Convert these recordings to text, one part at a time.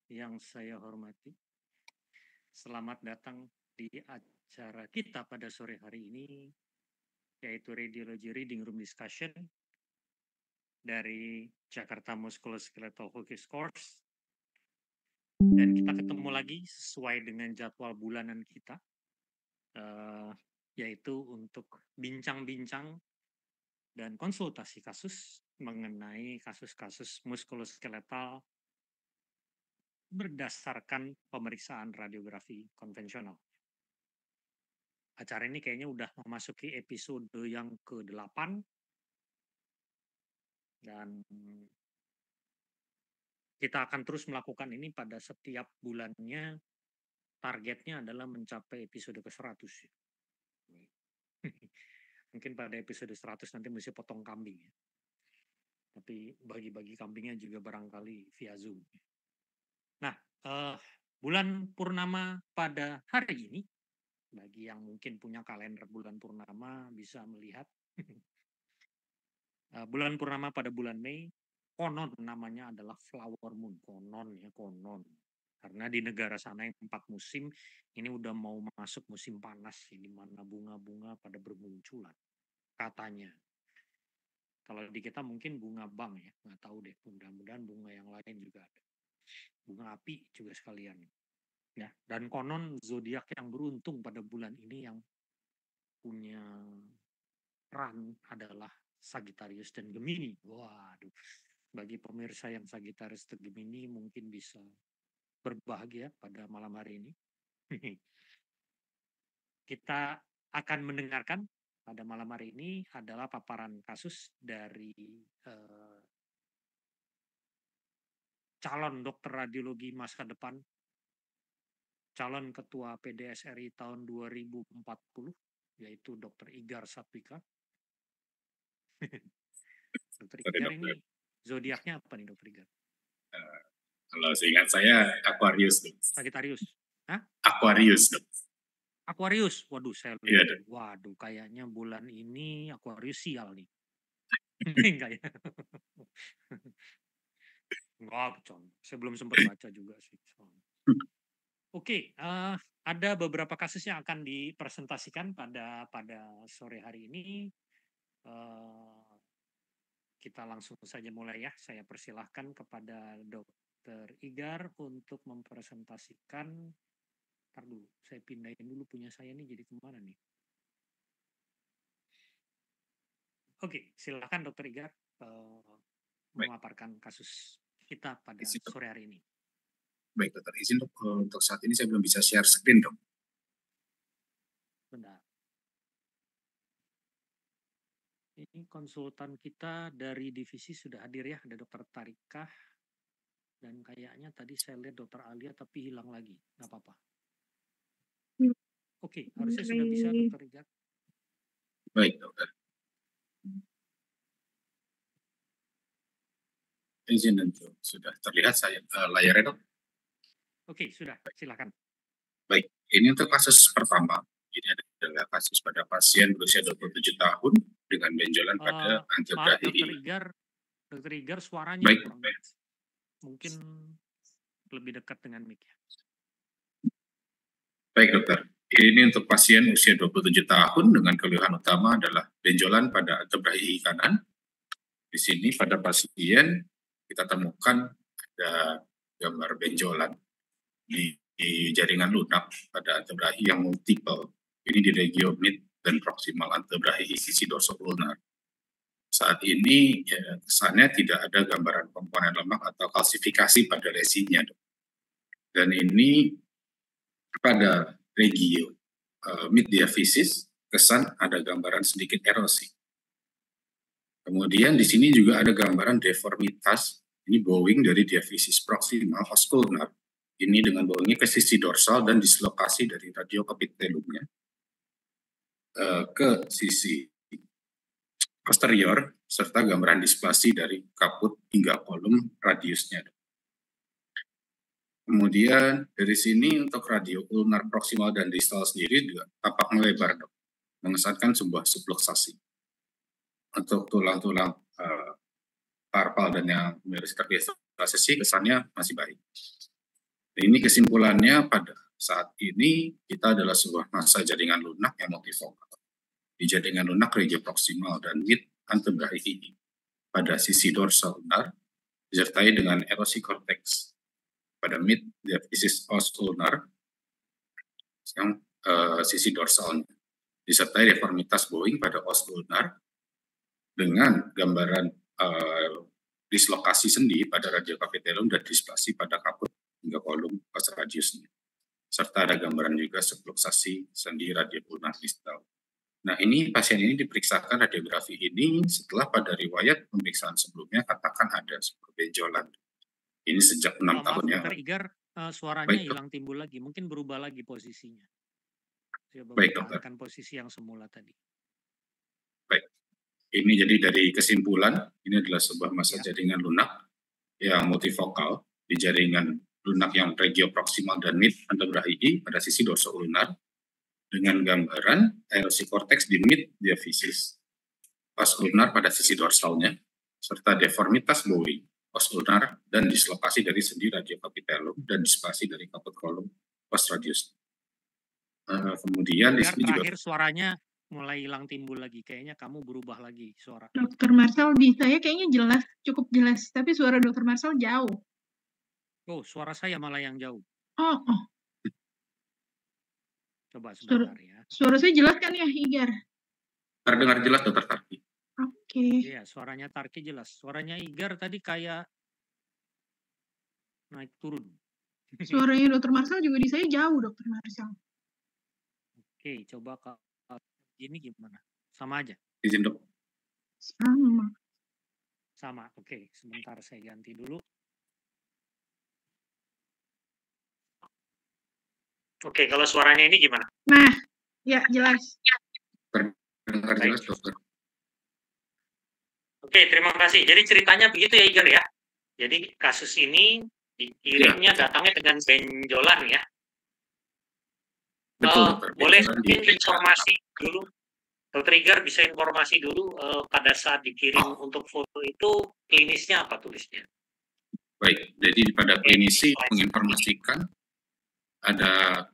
yang saya hormati, selamat datang di acara kita pada sore hari ini, yaitu Radiology Reading Room Discussion dari Jakarta Musculoskeletal Focus Course. Dan kita ketemu lagi sesuai dengan jadwal bulanan kita, yaitu untuk bincang-bincang dan konsultasi kasus mengenai kasus-kasus muskuloskeletal berdasarkan pemeriksaan radiografi konvensional. Acara ini kayaknya udah memasuki episode yang ke-8 dan kita akan terus melakukan ini pada setiap bulannya. Targetnya adalah mencapai episode ke-100. Mungkin pada episode 100 nanti mesti potong kambing ya. Tapi bagi-bagi kambingnya juga barangkali via Zoom. Nah, bulan purnama pada hari ini, bagi yang mungkin punya kalender bulan purnama bisa melihat bulan purnama pada bulan Mei, konon namanya adalah flower moon. Konon ya, konon. Karena di negara sana yang 4 musim, ini udah mau masuk musim panas, di mana bunga-bunga pada bermunculan, katanya. Kalau di kita mungkin bunga bang ya, nggak tahu deh. Mudah-mudahan bunga yang lain juga ada. Bunga api juga sekalian. Ya, dan konon zodiak yang beruntung pada bulan ini yang punya peran adalah Sagittarius dan Gemini. Waduh, bagi pemirsa yang Sagittarius dan Gemini mungkin bisa berbahagia pada malam hari ini. Kita akan mendengarkan pada malam hari ini adalah paparan kasus dari calon dokter radiologi masa depan, calon ketua PDSRI tahun 2040, yaitu Dr. Igar Satwika. Dr. Igar ini zodiaknya apa nih, Dr. Igar? Kalau seingat saya Aquarius, dok. Sagittarius. Hah? Aquarius, dok. Aquarius. Waduh, saya lupa. Iya, dok. Waduh, kayaknya bulan ini Aquarius sial nih. Enggak ya? Enggak, Con. Saya belum sempat baca juga sih. Oke, ada beberapa kasus yang akan dipresentasikan pada sore hari ini. Kita langsung saja mulai ya. Saya persilahkan kepada Dr. Igar untuk mempresentasikan. Ntar dulu, saya pindahin dulu punya saya nih jadi kemana nih? Oke, silakan Dr. Igar memaparkan kasus kita pada sore hari ini. Baik, dokter. Izin dok, untuk saat ini saya belum bisa share screen, dok. Bentar. Ini konsultan kita dari divisi sudah hadir ya, ada Dr. Tarikah. Dan kayaknya tadi saya lihat Dr. Alia tapi hilang lagi, nggak apa-apa. Oke, harusnya sudah bisa Dr. Igar. Baik, dokter. Izin untuk sudah terlihat saya layarnya, dok. Oke, sudah, silakan. Baik, ini untuk kasus pertama. Ini adalah kasus pada pasien berusia 27 tahun dengan benjolan pada antebrahi. Dr. Igar suaranya baik, kurang. Mungkin lebih dekat dengan mic ya. Baik, dokter. Ini untuk pasien usia 27 tahun dengan keluhan utama adalah benjolan pada antebrahi kanan. Di sini pada pasien kita temukan ada gambar benjolan di jaringan lunak pada antebrahi yang multiple. Ini di regio mid dan proximal antebrahi sisi dorsopulnar. Saat ini kesannya tidak ada gambaran komponen lemak atau kalsifikasi pada lesinya, dok. Dan ini pada regio mid diaphysis kesan ada gambaran sedikit erosi. Kemudian di sini juga ada gambaran deformitas, ini bowing dari diaphysis proximal host ulnar. Ini dengan bowingnya ke sisi dorsal dan dislokasi dari radiokapitelumnya ke sisi posterior, serta gambaran displasi dari kaput hingga kolom radiusnya. Kemudian dari sini untuk radio ulnar proximal dan distal sendiri juga tampak melebar, dok, mengesankan sebuah subluxasi. Untuk tulang-tulang karpal dan yang miris terbiasa sesi kesannya masih baik. Ini kesimpulannya pada saat ini kita adalah sebuah massa jaringan lunak yang multifokal. Di jaringan lunak regioproksimal dan mid antebrachiii pada sisi dorsal ulnar disertai dengan erosi korteks pada mid diaphysis os ulnar yang sisi dorsalnya, disertai deformitas bowing pada os ulnar dengan gambaran dislokasi sendi pada radiokapitellum dan displasi pada kaput hingga kolum pas radiusnya. Serta ada gambaran juga subluxasi sendi radiopulnar distal. Nah, ini pasien ini diperiksakan radiografi ini setelah pada riwayat pemeriksaan sebelumnya katakan ada sebuah benjolan. Ini sejak 6 tahun yang Dr. Igar, suaranya hilang timbul lagi, mungkin berubah lagi posisinya. Baik, dokter. Akan posisi yang semula tadi. Baik. Ini jadi dari kesimpulan, ini adalah sebuah massa jaringan lunak yang multifokal di jaringan lunak yang regioproksimal dan mid antebrachiii pada sisi dorso-ulnar dengan gambaran erosi korteks di mid diaphysis os ulnar pada sisi dorsalnya, serta deformitas bowing os ulnar dan dislokasi dari sendi radiokapitellum dan displasi dari kaput kolum post radius. Kemudian di sini juga suaranya mulai hilang timbul lagi, kayaknya kamu berubah lagi suara. Dr. Marcel di saya kayaknya jelas, cukup jelas, tapi suara Dr. Marcel jauh. Oh, suara saya malah yang jauh. Oh. Coba sebentar ya. Suara saya jelas kan ya, Igar? Terdengar jelas, Dr. Tarki. Oke. Iya, suaranya Tarki jelas. Suaranya Igar tadi kayak naik turun. Suaranya Dr. Marcel juga di saya jauh, Dr. Marcel. Oke, coba kalau ini gimana? Sama aja? Izin, Dok. Sama, oke. Sebentar saya ganti dulu. Oke, kalau suaranya ini gimana? Nah, ya jelas. Terdengar jelas, dokter. Oke, terima kasih. Jadi ceritanya begitu ya, Igar ya. Jadi kasus ini dikirimnya datangnya dengan benjolan ya. Betul, boleh mungkin informasi dulu, Dr. Igar bisa informasi dulu pada saat dikirim untuk foto itu klinisnya apa tulisnya? Baik, jadi pada klinisi menginformasikan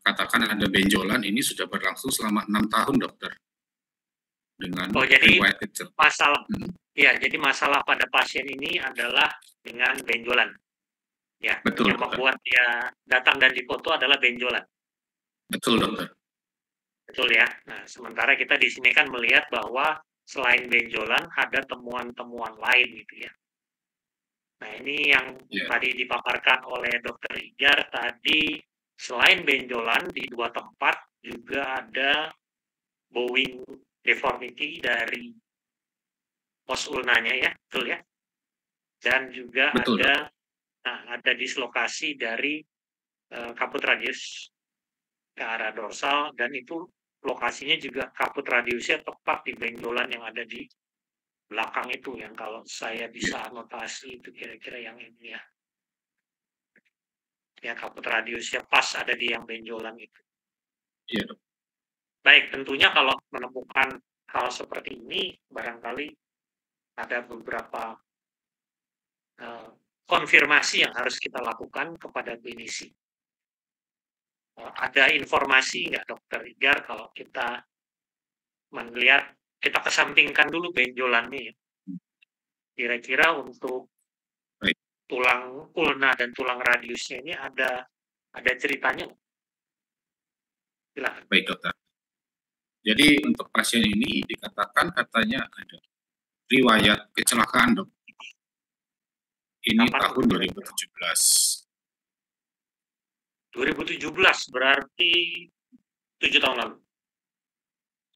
katakan ada benjolan ini sudah berlangsung selama 6 tahun, dokter. Dengan jadi masalah, ya, jadi masalah pada pasien ini adalah dengan benjolan, ya. Betul, yang membuat dia datang dan difoto adalah benjolan. Betul, dokter. Betul ya. Nah, sementara kita di sini kan melihat bahwa selain benjolan ada temuan-temuan lain gitu ya. Nah, ini yang tadi dipaparkan oleh Dr. Igar tadi. Selain benjolan di 2 tempat juga ada bowing deformity dari os ulnanya ya, betul ya. Dan juga betul, ada dislokasi dari kaput radius ke arah dorsal, dan itu lokasinya juga kaput radiusnya tepat di benjolan yang ada di belakang itu, yang kalau saya bisa anotasi itu kira-kira yang ini ya. Ya, kaput radiusnya pas ada di yang benjolan itu. Iya, dok. Baik, tentunya kalau menemukan hal seperti ini, barangkali ada beberapa konfirmasi yang harus kita lakukan kepada klinisi. Ada informasi nggak, Dokter Igar, kalau kita melihat, kita kesampingkan dulu benjolannya ya. Kira-kira untuk tulang ulna dan tulang radiusnya ini ada ceritanya? Silakan. Baik, dokter. Jadi untuk pasien ini dikatakan katanya ada riwayat kecelakaan, dok. Ini tahun 2017. 2017 berarti 7 tahun lalu.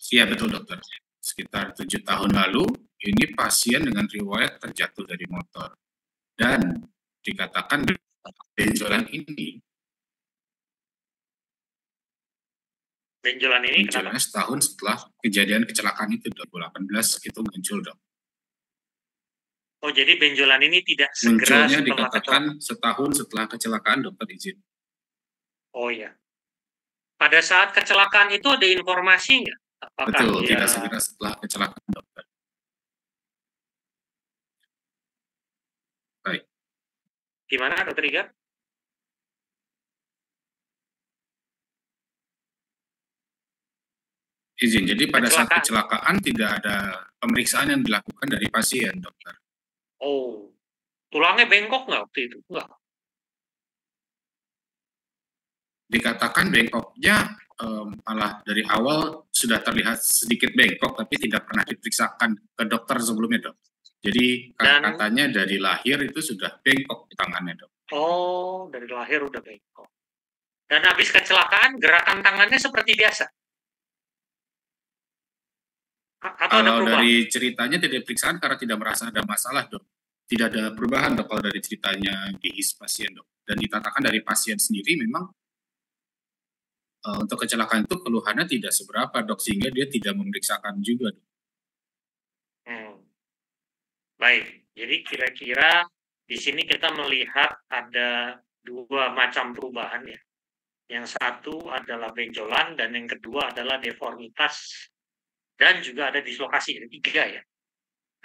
Iya, betul, dokter. Sekitar 7 tahun lalu ini pasien dengan riwayat terjatuh dari motor. Dan dikatakan benjolan ini setahun setelah kejadian kecelakaan itu, 2018 itu muncul, dok. Oh, jadi benjolan ini tidak segera munculnya dikatakan setahun setelah kecelakaan, dokter, izin. Oh ya. Pada saat kecelakaan itu ada informasi nggak? Betul, tidak segera setelah kecelakaan, dokter. Baik. Gimana, Dokter Igar? Izin. Jadi pada saat Kecelakaan. kecelakaan tidak ada pemeriksaan yang dilakukan dari pasien, dokter. Oh, tulangnya bengkok nggak waktu itu? Enggak. Dikatakan bengkoknya malah dari awal sudah terlihat sedikit bengkok, tapi tidak pernah diperiksakan ke dokter sebelumnya, dok. Jadi katanya dari lahir itu sudah bengkok tangannya, dok. Oh, dari lahir udah bengkok. Dan habis kecelakaan gerakan tangannya seperti biasa? Atau ada Kalau perubahan? dari ceritanya tidak diperiksakan karena tidak merasa ada masalah, dok. Tidak ada perubahan, dok, kalau dari ceritanya di his pasien, dok. Dan dikatakan dari pasien sendiri memang untuk kecelakaan itu keluhannya tidak seberapa, dok, sehingga dia tidak memeriksakan juga, dok. Baik, jadi kira-kira di sini kita melihat ada dua macam perubahan ya. Yang satu adalah benjolan dan yang kedua adalah deformitas dan juga ada dislokasi. Ada tiga ya.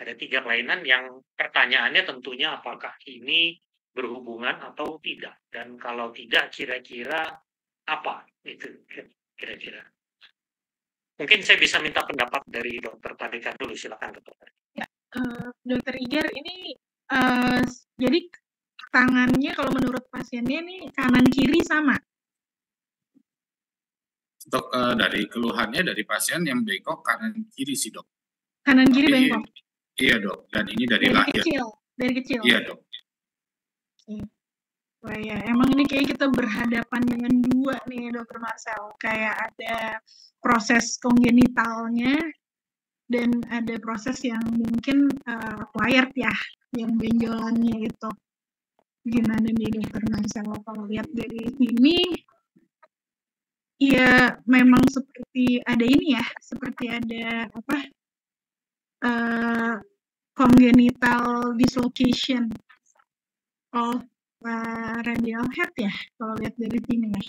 Ada tiga kelainan yang pertanyaannya tentunya apakah ini berhubungan atau tidak. Dan kalau tidak kira-kira apa itu kira-kira. Mungkin saya bisa minta pendapat dari Dokter Parika dulu, silakan Dokter. Ya, Dokter Iger ini jadi tangannya kalau menurut pasiennya ini kanan kiri sama. Untuk dari keluhannya dari pasien yang bengkok kanan kiri sih, dok. Kanan kiri bengkok. Iya, dok. Dan ini dari lahir. Dari kecil. Iya, dok. Wah ya, emang ini kayak kita berhadapan dengan dua nih, Dokter Marcel. Kayak ada proses kongenitalnya dan ada proses yang mungkin acquired ya, yang benjolannya itu. Gimana nih Dokter Marcel kalau lihat dari sini? Ya memang seperti ada ini ya, seperti ada apa? Congenital dislocation of radial head ya, kalau lihat dari sini ya.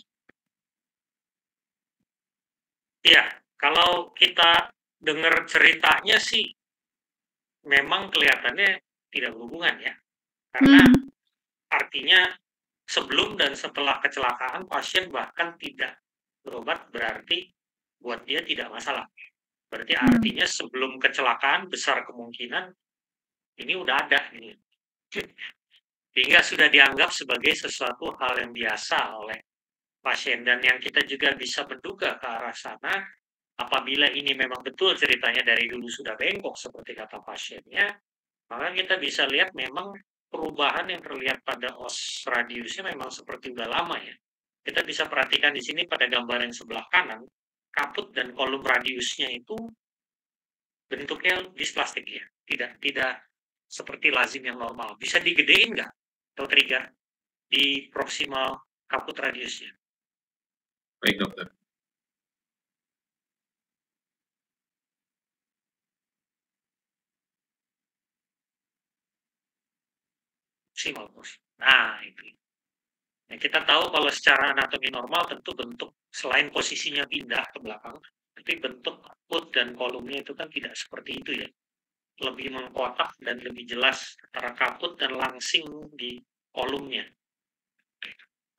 Iya, kalau kita dengar ceritanya sih memang kelihatannya tidak berhubungan ya. Karena artinya sebelum dan setelah kecelakaan pasien bahkan tidak berobat, berarti buat dia tidak masalah. Berarti artinya sebelum kecelakaan besar kemungkinan ini udah ada ini. Sehingga sudah dianggap sebagai sesuatu hal yang biasa oleh pasien. Dan yang kita juga bisa menduga ke arah sana, apabila ini memang betul ceritanya dari dulu sudah bengkok seperti kata pasiennya, maka kita bisa lihat memang perubahan yang terlihat pada os radiusnya memang seperti udah lama ya. Kita bisa perhatikan di sini pada gambar yang sebelah kanan, kaput dan kolom radiusnya itu bentuknya displastik ya, tidak seperti lazim yang normal. Bisa digedein nggak atau trigger di proximal kaput radiusnya? Baik, dokter. Nah, itu. Nah, kita tahu kalau secara anatomi normal tentu bentuk selain posisinya pindah ke belakang, tapi bentuk kaput dan kolomnya itu kan tidak seperti itu ya. Lebih mengkotak dan lebih jelas antara kaput dan langsing di kolomnya.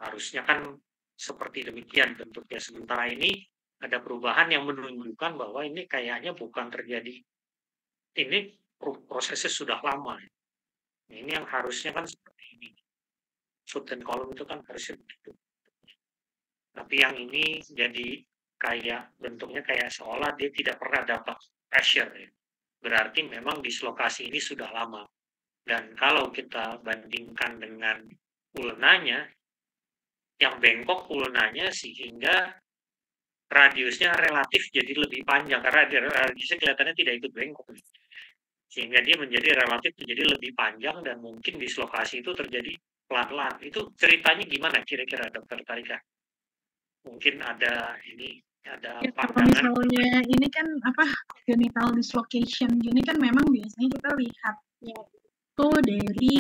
Harusnya kan seperti demikian bentuknya. Sementara ini ada perubahan yang menunjukkan bahwa ini kayaknya bukan terjadi. Ini prosesnya sudah lama. Ini yang harusnya kan seperti ini. Foot dan kolom itu kan harusnya begitu. Tapi yang ini jadi kayak bentuknya kayak seolah dia tidak pernah dapat pressure. Ya. Berarti memang dislokasi ini sudah lama. Dan kalau kita bandingkan dengan ulnanya, yang bengkok ulnanya sehingga radiusnya relatif jadi lebih panjang. Karena radiusnya kelihatannya tidak ikut bengkok. Sehingga dia menjadi relatif menjadi lebih panjang dan mungkin dislokasi itu terjadi pelan-pelan. Itu ceritanya gimana kira-kira Dokter Parika? Mungkin ada ini, ada ya, pandangan. kalau misalnya ini kan apa congenital dislocation gini kan memang biasanya kita lihat ya itu dari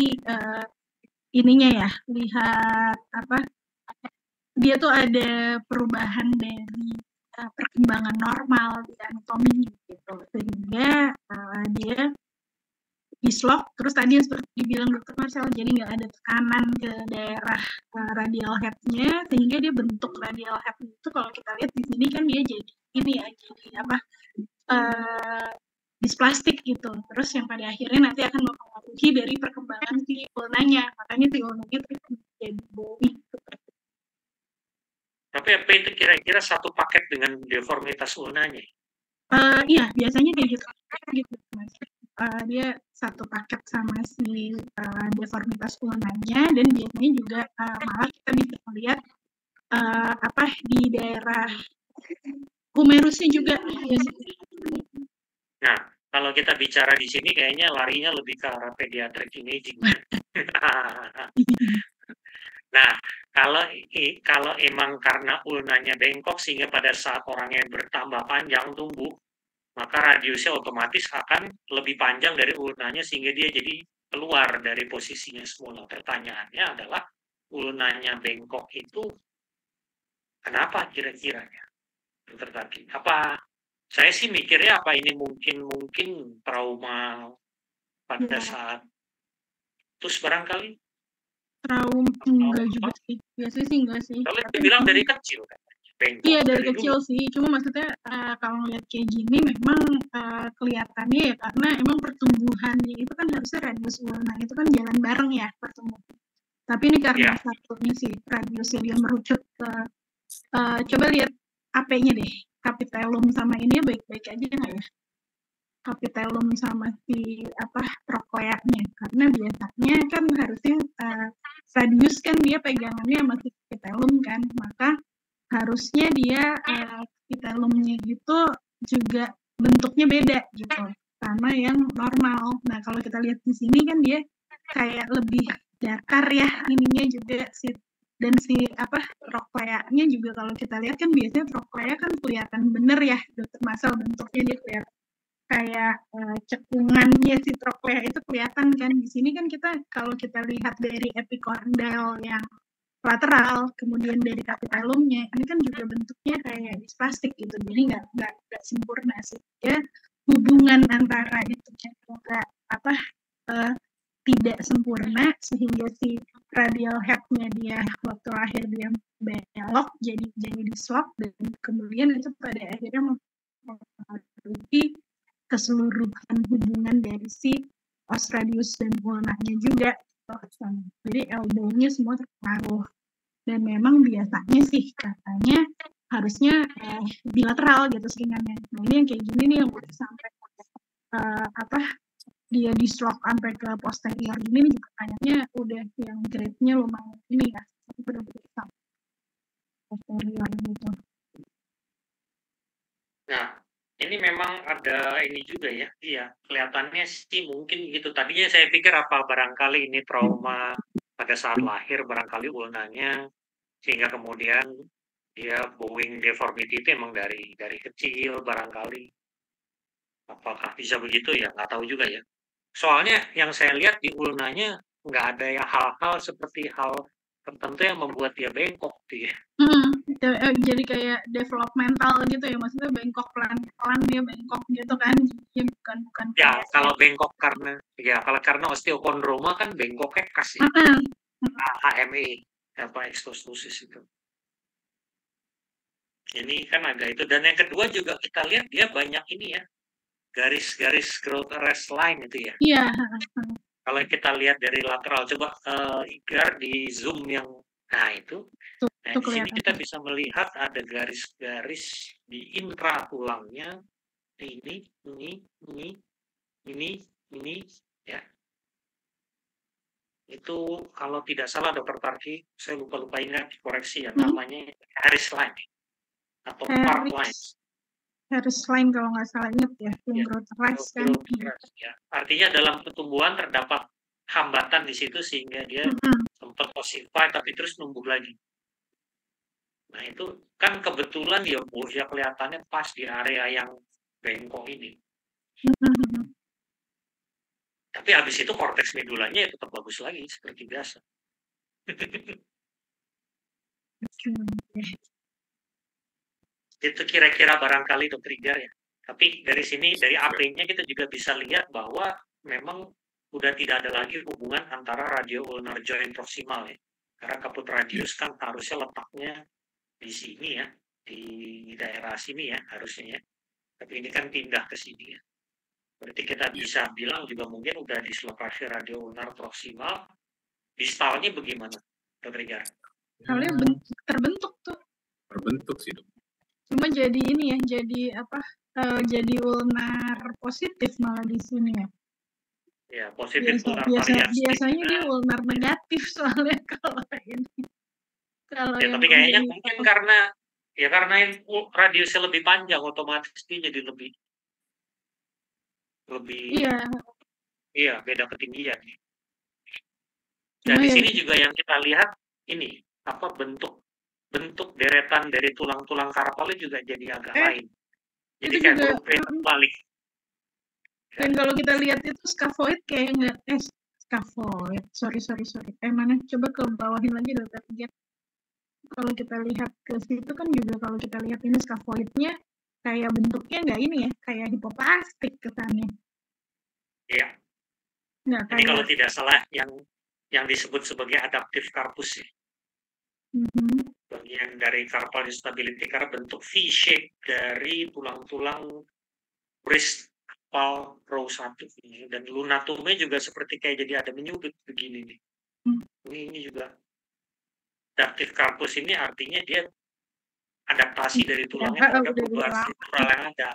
ininya ya, lihat apa dia tuh ada perubahan dari perkembangan normal di anatomi gitu, sehingga dia dislok, terus tadi seperti dibilang Dokter Marcel, jadi nggak ada tekanan ke daerah radial head-nya, sehingga dia bentuk radial head itu kalau kita lihat di sini kan dia jadi ini ya, jadi apa, displastik gitu. Terus yang pada akhirnya nanti akan mempengaruhi dari perkembangan si ulnanya, makanya si ulnanya terus jadi boi. Tapi apa itu kira-kira satu paket dengan deformitas ulnanya? Iya, biasanya kayak gitu, Mas. Dia satu paket sama si deformitas ulnanya, dan biasanya juga malah kita bisa melihat apa di daerah humerusnya juga. Nah, kalau kita bicara di sini kayaknya larinya lebih ke arah pediatric imaging. Nah, kalau emang karena ulnanya bengkok sehingga pada saat orangnya bertambah panjang tumbuh, maka radiusnya otomatis akan lebih panjang dari ulnanya sehingga dia jadi keluar dari posisinya semula. Pertanyaannya adalah ulnanya bengkok itu kenapa kira-kiranya? Apa saya sih mikirnya apa ini mungkin trauma pada saat terus barangkali trauma enggak juga sih, biasanya sih enggak sih. Kalau dibilang dari kecil kan? Bengkok iya dari kecil dulu sih, cuma maksudnya kalau ngeliat kayak gini memang kelihatannya ya karena emang pertumbuhannya itu kan harusnya radius ulna itu kan jalan bareng ya pertumbuhan. Tapi ini karena satunya sih radiusnya dia merucut ke coba lihat AP-nya deh, capitellum sama ini baik-baik aja nggak ya? Capitellum sama si trochleanya, karena biasanya kan harusnya radius kan dia pegangannya sama si capitellum kan, maka harusnya dia capitellumnya itu juga bentuknya beda gitu sama yang normal. Nah kalau kita lihat di sini kan dia kayak lebih datar ya ininya juga si dan si trochlea-nya juga kalau kita lihat kan biasanya trochlea kan kelihatan bener ya dokter Masal bentuknya dia kelihatan kayak cekungannya si trochlea itu kelihatan kan. Di sini kan kita kalau kita lihat dari epicondyle yang lateral, kemudian dari capitellumnya, ini kan juga bentuknya kayak displastik gitu, jadi nggak sempurna sehingga hubungan antara itu juga tidak sempurna sehingga si radial head-nya dia waktu lahir dia belok jadi di swap dan kemudian itu pada akhirnya mempengaruhi keseluruhan hubungan dari si os radius dan ulnanya juga. Jadi elbow-nya semua terpengaruh. Dan memang biasanya sih katanya harusnya bilateral gitu seringannya. Nah ini yang kayak gini nih yang udah sampai dia dislok sampai ke posterior ini juga kayaknya udah yang grade-nya lumayan ini ya. Udah sampai posterior gitu. Nah, ini memang ada ini juga ya, iya kelihatannya sih mungkin gitu. Tadinya saya pikir apa barangkali ini trauma pada saat lahir barangkali ulnanya sehingga kemudian dia bowing deformity itu emang dari kecil barangkali. Apakah bisa begitu ya? Nggak tahu juga ya. Soalnya yang saya lihat di ulnanya nggak ada yang hal-hal seperti hal tertentu yang membuat dia bengkok dia. Jadi kayak developmental gitu ya, maksudnya bengkok pelan-pelan dia bengkok gitu kan, jadi bukan ya kalau bengkok karena osteokondroma kan bengkoknya khas ya. HME ekstostosis itu. Ini kan ada itu, dan yang kedua juga kita lihat dia banyak ini ya garis-garis growth arrest line itu ya. Iya. Kalau kita lihat dari lateral, coba Igar di zoom yang, nah itu. Nah di sini kita bisa melihat ada garis-garis di intra tulangnya. Ini ya. Itu kalau tidak salah Dr. Tarki, saya lupa ingat dikoreksi ya, namanya Harris line atau Park line. Harris line kalau nggak salah ingat ya, growth arrest kan. Ya. Artinya dalam pertumbuhan terdapat hambatan di situ sehingga dia sempat ossify tapi terus numbuh lagi. Nah itu kan kebetulan ya kelihatannya pas di area yang bengkok ini. Tapi habis itu korteks medulanya ya tetap bagus lagi seperti biasa. Itu kira-kira barangkali itu trigger ya. Tapi dari sini, dari AP-nya kita juga bisa lihat bahwa memang udah tidak ada lagi hubungan antara radio-ulnar joint proximal ya. Karena kaput radius kan harusnya letaknya di sini ya. di daerah sini ya harusnya ya. Tapi ini kan pindah ke sini ya. Berarti kita bisa bilang juga mungkin udah dislokasi radio ulnar proksimal. Distalnya bagaimana, Dr. Igar? Kalian terbentuk tuh. Terbentuk sih, Dok. Cuma jadi ini ya, jadi apa? Jadi ulnar positif malah di sini ya. Ya, positif ulnar biasanya dia ulnar negatif soalnya kalau ini. Kalau ya, tapi kayaknya mungkin karena radiusnya lebih panjang, otomatis dia jadi lebih iya beda ketinggian. Dan di sini juga yang kita lihat ini apa bentuk deretan dari tulang-tulang karpalnya juga jadi agak lain. Jadi kayak blueprint balik. Dan kalau kita lihat itu scaphoid kayak nggak scaphoid. Sorry. Mana? Coba ke bawahin lagi Dr. Igar. Kalau kita lihat ke situ kan juga kalau kita lihat ini scaphoidnya kayak bentuknya nggak ini ya, kayak hipoplastik kesannya. Iya. Jadi kalau tidak salah yang disebut sebagai adaptive carpus ya. Bagian dari carpal instability karena bentuk V-shape dari tulang-tulang bristpal row 1 ini. Dan lunatumnya juga seperti kayak jadi ada menyudut begini nih. Ini juga adaptive carpus ini artinya dia adaptasi dari tulangnya terhadap perubahan struktural yang ada.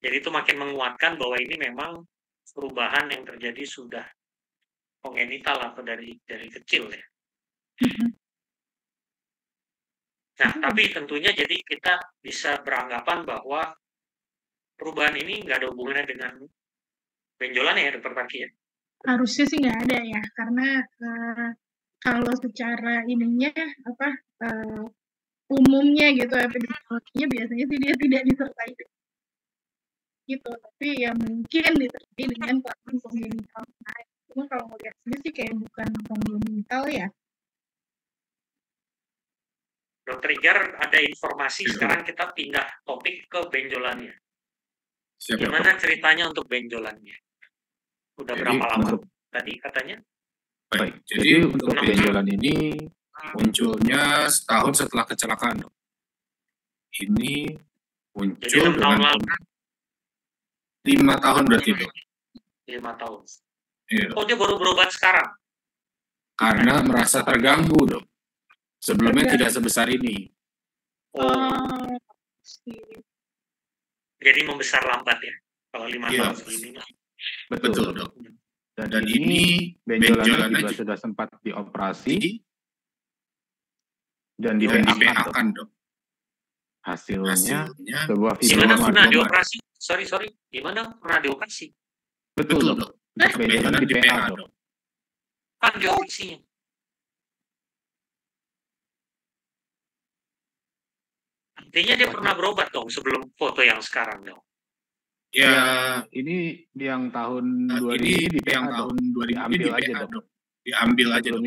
Jadi itu makin menguatkan bahwa ini memang perubahan yang terjadi sudah kongenital atau dari kecil ya. Nah, tapi tentunya jadi kita bisa beranggapan bahwa perubahan ini nggak ada hubungannya dengan benjolan ya, Dr. Taki ya? Harusnya sih nggak ada ya, karena kalau secara ininya umumnya gitu epidemiologinya biasanya sih dia tidak disertai gitu, tapi ya mungkin disertai dengan kelainan kongenital. Cuma kalau melihat sini sih kayak bukan kongenital ya. Dr. Igar, ada informasi sekarang kita pindah topik ke benjolannya. Gimana ceritanya untuk benjolannya? Udah berapa lama tadi katanya? Baik, jadi untuk benjolan ini munculnya setahun setelah kecelakaan. Ini muncul jadi 6 tahun lalu. 5 tahun berarti, Dok. 5 tahun. Iya. Oh, dia baru berobat sekarang? Karena merasa terganggu, Dok. Sebelumnya tidak sebesar ini. Oh. Jadi membesar lambat ya, kalau 5 tahun segini. Betul, Dok. Dan ini benjolannya juga sudah sempat dioperasi dan di PA-kan, Dok. Hasilnya sebuah video. Gimana pernah dioperasi? Sorry. Gimana pernah dioperasi? Betul, Dok. Benjolan di PA, Dok. Kan dioperasinya. Artinya dia pernah berobat dong sebelum foto yang sekarang dong. Ya, ini yang tahun 2000 di PA tahun 2000 diambil aja, Dok. Diambil aja, Dok.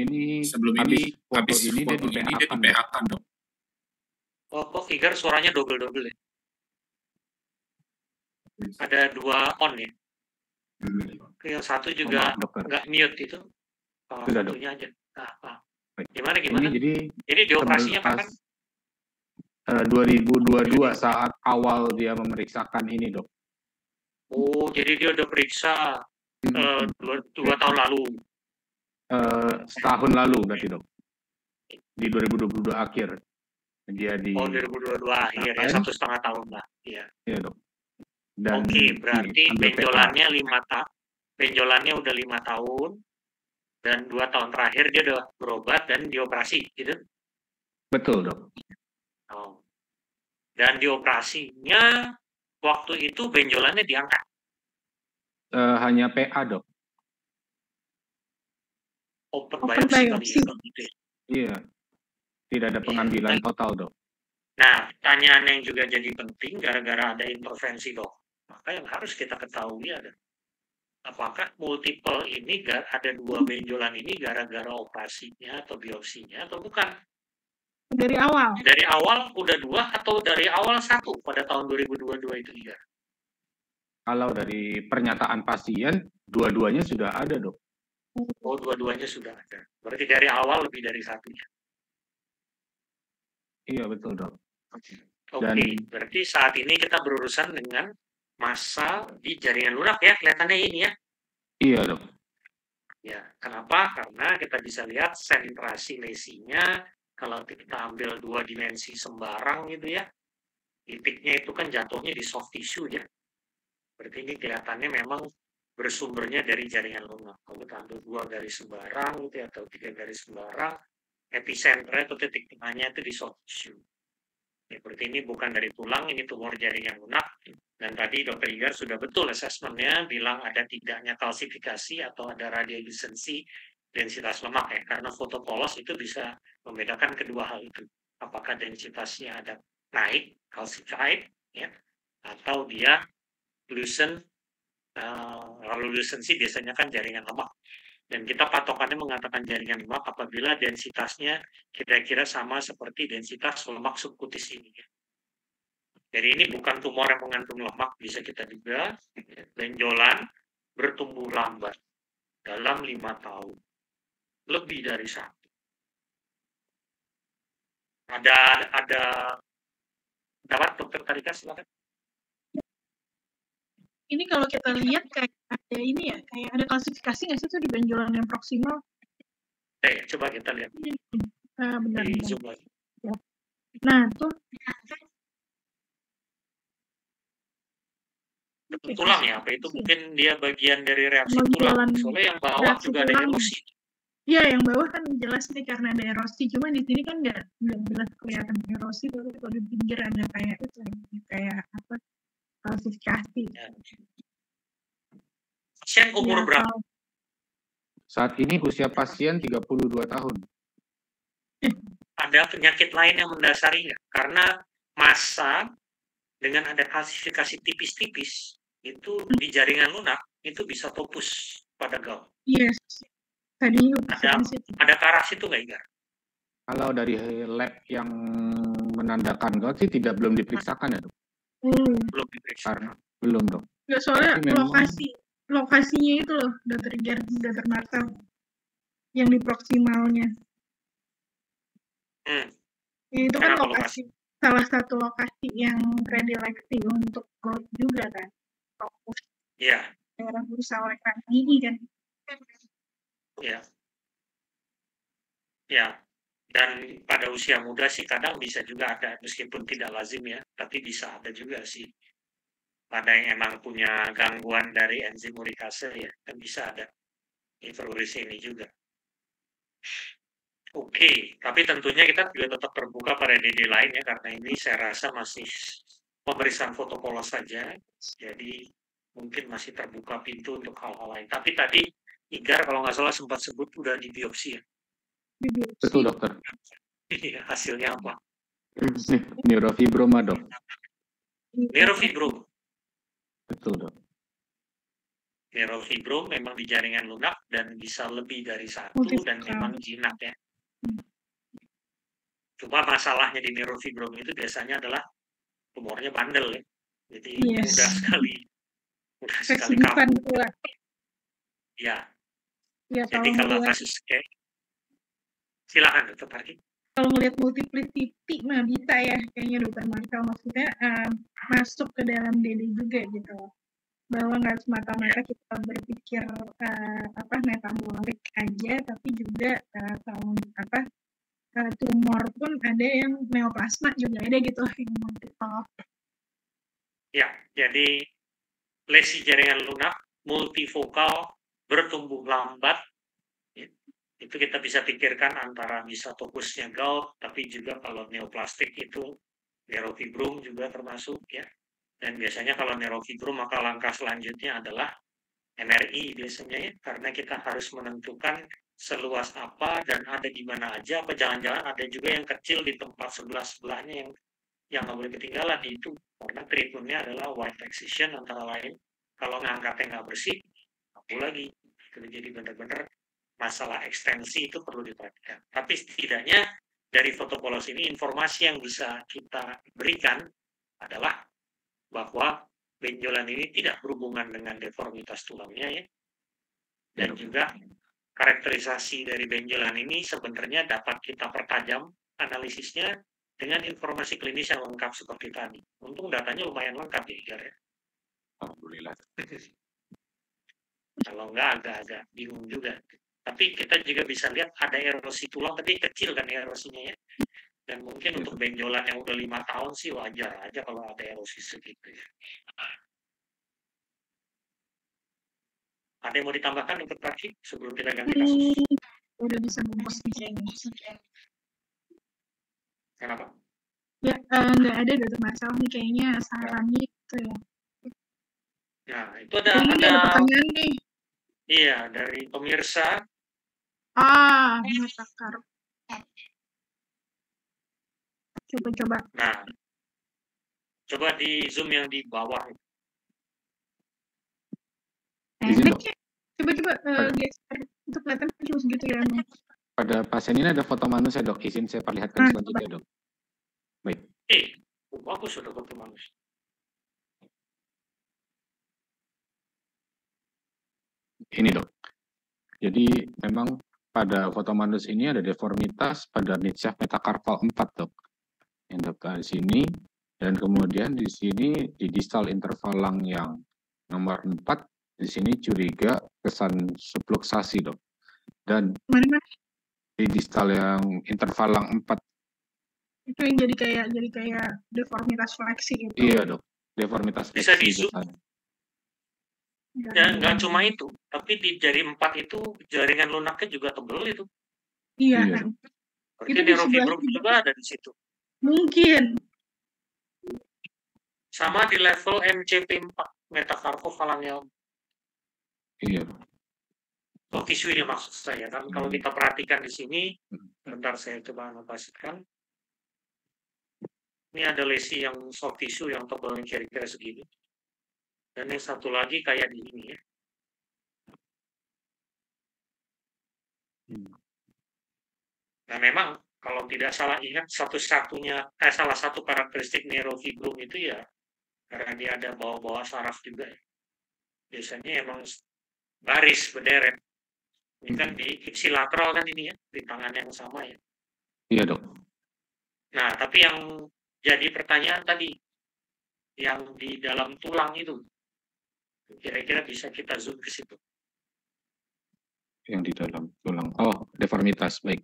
Sebelum ini habis ini dia di PA-kan, Dok. Oh, kok Igar suaranya double-double ya? Ada 2 on ya? Yang satu juga nggak mute itu. Sudah, Dok. Aja. Gimana? Jadi dioperasinya kapan? 2022 saat awal dia memeriksakan ini, Dok. Oh, jadi dia udah periksa 2 tahun lalu. Setahun lalu berarti, Dok. Di 2022 akhir. Dia di 2022 akhir ya, 1,5 tahun lah. Iya, Dok. Dan berarti benjolannya 5 tahun. Benjolannya udah 5 tahun dan 2 tahun terakhir dia udah berobat dan dioperasi, gitu. Betul, Dok. Oh. Dan dioperasinya waktu itu benjolannya diangkat. Hanya PA, Dok. Open biopsy. Iya. Tidak ada pengambilan total, Dok. Nah, pertanyaan yang juga jadi penting gara-gara ada intervensi, Dok. Maka yang harus kita ketahui ada apakah multiple ini ada 2 benjolan ini gara-gara operasinya atau biopsinya atau bukan? Dari awal? Dari awal udah 2 atau dari awal 1 pada tahun 2022 itu juga? Kalau dari pernyataan pasien, dua-duanya sudah ada, Dok. Oh, dua-duanya sudah ada. Berarti dari awal lebih dari 1 ya? Iya betul dok. Oke, Dan berarti saat ini kita berurusan dengan massa di jaringan lunak ya, kelihatannya ini ya. iya dok. Ya, kenapa? Karena kita bisa lihat sentrasi lesinya, kalau kita ambil 2 dimensi sembarang gitu ya, titiknya itu kan jatuhnya di soft tissue ya. Berarti ini kelihatannya memang bersumbernya dari jaringan lunak. Kalau kita ambil 2 garis sembarang gitu ya, atau 3 garis sembarang, episenternya atau titik tengahnya itu di soft tissue. Ya, berarti ini bukan dari tulang, ini tumor jaringan lunak. Dan tadi Dr. Igar sudah betul asesmennya, bilang ada tidaknya kalsifikasi atau ada radiolucensi densitas lemak ya. Karena foto polos itu bisa membedakan kedua hal itu. Apakah densitasnya ada naik, calcified, ya, atau dia lucent. Lalu lucensi biasanya kan jaringan lemak. Dan kita patokannya mengatakan jaringan lemak apabila densitasnya kira-kira sama seperti densitas lemak subkutis ini. Jadi ini bukan tumor yang mengandung lemak, bisa kita duga benjolan bertumbuh lambat dalam 5 tahun, lebih dari 1. Ada dapat dokter Karika silakan. Ini kalau kita lihat kayak ada ini ya, kayak ada klasifikasi nggak sih tuh di benjolan yang proksimal? Coba kita lihat. Benar. Di zoom lagi. Ya. Nah, tuh tulang ya, apa itu mungkin dia bagian dari reaksi tulang. Soalnya yang bawah juga ada erosi. Iya, yang bawah kan jelas nih karena ada erosi. Cuma di sini kan nggak jelas kelihatan erosi, tapi kalau di pinggir ada kayak itu, kayak apa? Klasifikasi. Ya. Pasien umur berapa? Saat ini usia pasien 32 tahun. Ada penyakit lain yang mendasarinya karena massa dengan ada klasifikasi tipis-tipis itu di jaringan lunak itu bisa topus pada gout. Yes. Tadi ada ke arah situ nggak, Igar? Kalau dari lab yang menandakan gout sih belum diperiksakan ya dok. Belum diperiksa. Belum dok. Nggak, soalnya lokasinya itu loh, Dr. Igar, Dr. Marta, yang di proksimalnya. Itu kan salah satu lokasi yang predileksi untuk gout juga kan. Fokus. Iya. Daerah bursa oleh gigi kan. Iya. Ya. Dan pada usia muda sih kadang bisa juga ada, meskipun tidak lazim ya, tapi bisa ada juga sih. Pada yang emang punya gangguan dari enzim urikase ya, kan bisa ada hiperuresia ini juga. Oke, tapi tentunya kita juga tetap terbuka pada DD lain ya, karena ini saya rasa masih pemeriksaan foto polos saja, jadi mungkin masih terbuka pintu untuk hal-hal lain. Tapi tadi Igar kalau nggak salah sempat sebut udah di biopsi ya? Betul dokter. Hasilnya apa? Neurofibroma dok. Neurofibrom. Betul dok. Neurofibrom memang di jaringan lunak dan bisa lebih dari 1 dan memang jinak ya. Cuma masalahnya di neurofibrom itu biasanya adalah tumornya bandel ya. Jadi mudah sekali kambuh. Ya. Jadi kalau kasus kayak silakan Dr. Parki. Kalau melihat multiplicity mah bisa ya kayaknya Dr. Marcel, maksudnya masuk ke dalam DD juga gitu, bahwa nggak semata-mata kita berpikir metabolik aja, tapi juga tumor pun ada yang neoplasma juga ada gitu yang multiple. Ya, jadi lesi jaringan lunak multifokal bertumbuh lambat. Itu kita bisa pikirkan antara bisa topusnya gout, tapi juga kalau neoplastik itu neurofibrom juga termasuk ya. Dan biasanya kalau neurofibrom maka langkah selanjutnya adalah MRI biasanya ya, karena kita harus menentukan seluas apa dan ada di mana aja, apa jangan-jangan ada juga yang kecil di tempat sebelah-sebelahnya yang nggak boleh ketinggalan itu, karena treatmentnya adalah white excision antara lain. Kalau ngangkatnya nggak bersih, apa lagi? Itu jadi benar-benar masalah ekstensi itu perlu diperhatikan. Tapi setidaknya dari foto polos ini informasi yang bisa kita berikan adalah bahwa benjolan ini tidak berhubungan dengan deformitas tulangnya ya. Dan juga karakterisasi dari benjolan ini sebenarnya dapat kita pertajam analisisnya dengan informasi klinis yang lengkap seperti tadi. Untung datanya lumayan lengkap ya, Igar ya. Alhamdulillah. Kalau enggak agak-agak bingung juga. Tapi kita juga bisa lihat ada erosi tulang, tapi kecil kan erosinya ya. Dan mungkin untuk benjolan yang udah 5 tahun sih wajar aja kalau ada erosi segitu ya. Ada yang mau ditambahkan untuk kaki sebelum kita ganti kasus? Udah bisa bungkus di sini. Kenapa? Ya, nggak ada dokter Marcel nih kayaknya sarannya gitu ya. Nah, itu ada pertanyaan nih. Iya, dari pemirsa. Metakarp. Coba. Nah, coba di zoom yang di bawah. Coba itu kelihatan cuma segitu ya. Pada pasien ini ada foto manusia dok, izin saya perlihatkan selanjutnya dok. Baik. Bagus sudah foto manusia. Ini dok. Jadi memang pada foto manusia ini ada deformitas pada mid-shaft metacarpal 4 dok. Yang dok di sini dan kemudian di sini di distal intervalang yang nomor 4 di sini curiga kesan subluxasi dok. Dan di distal yang intervalang 4 itu yang jadi kayak deformitas fleksi gitu. Iya dok, deformitas bisa fleksi. Bisa di zoom. Dan nggak cuma itu, tapi di jari 4 itu jaringan lunaknya juga tebel itu. Iya. Berarti neurofibrom juga ada di situ. Mungkin. Sama di level MCP4, metacarpophalangeal. Iya. Tisu ini maksud saya kan, kalau kita perhatikan di sini, bentar saya coba anotasikan. Ini ada lesi yang soft tissue yang tebalnya kira-kira segini. Dan yang satu lagi kayak di ini ya. Nah memang kalau tidak salah ingat salah satu karakteristik neurofibrom itu ya karena dia ada bawah-bawah saraf juga ya. Biasanya emang baris berderet. Ini kan di ipsilateral kan ini ya, di tangan yang sama ya. Iya dok. Nah tapi yang jadi pertanyaan tadi, yang di dalam tulang itu, kira-kira bisa kita zoom ke situ. Yang di dalam tulang. Oh, deformitas, baik.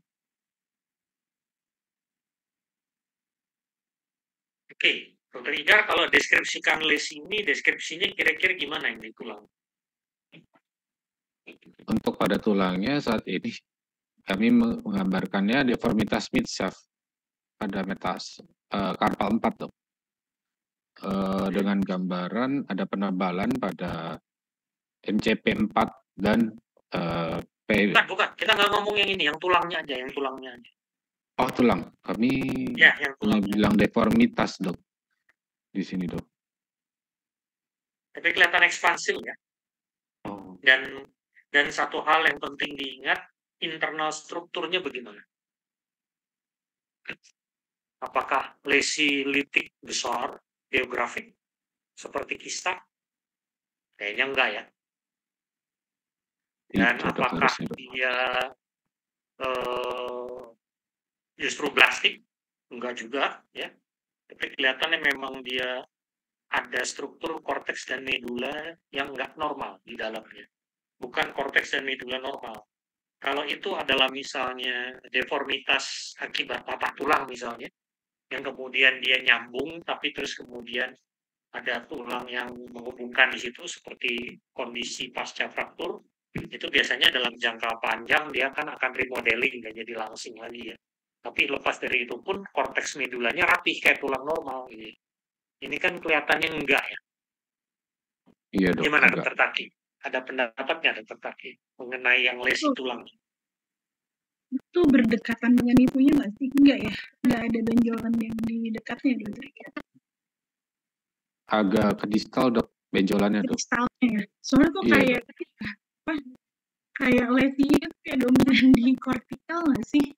Oke, Dr. Igar, kalau deskripsikan lesi ini, deskripsinya kira-kira gimana yang di tulang? Untuk pada tulangnya saat ini, kami menggambarkannya deformitas midshaft pada metacarpal 4, dok. Dengan gambaran ada penebalan pada MCP4 dan Bukan. Kita nggak ngomong yang ini, yang tulangnya aja. Oh, tulang. Kami bilang deformitas, dok. Di sini, dok. Tapi kelihatan ekspansif ya. Oh. Dan satu hal yang penting diingat, internal strukturnya bagaimana? Apakah lesi litik besar, geografik, seperti kista? Kayaknya enggak ya. Dan apakah dia justru blastik? Enggak juga ya. Tapi kelihatannya memang dia ada struktur korteks dan medula yang enggak normal di dalamnya. Bukan korteks dan medula normal. Kalau itu adalah misalnya deformitas akibat patah tulang misalnya, yang kemudian dia nyambung, tapi terus kemudian ada tulang yang menghubungkan di situ seperti kondisi pasca fraktur, itu biasanya dalam jangka panjang dia akan remodeling, nggak jadi langsing lagi ya. Tapi lepas dari itu pun korteks medulanya rapih kayak tulang normal. Ini kan kelihatannya enggak ya. Iya dok. Gimana dokter Taki? Ada pendapatnya dokter Taki mengenai yang lesi tulang? Itu berdekatan dengan ibunya nggak sih? Enggak ya? Nggak ada benjolan yang di dekatnya dokter? Agak ke distal dok, benjolannya dok. Distalnya ya? Soalnya kok kayak lesinya kayak dominan di kortikal nggak sih?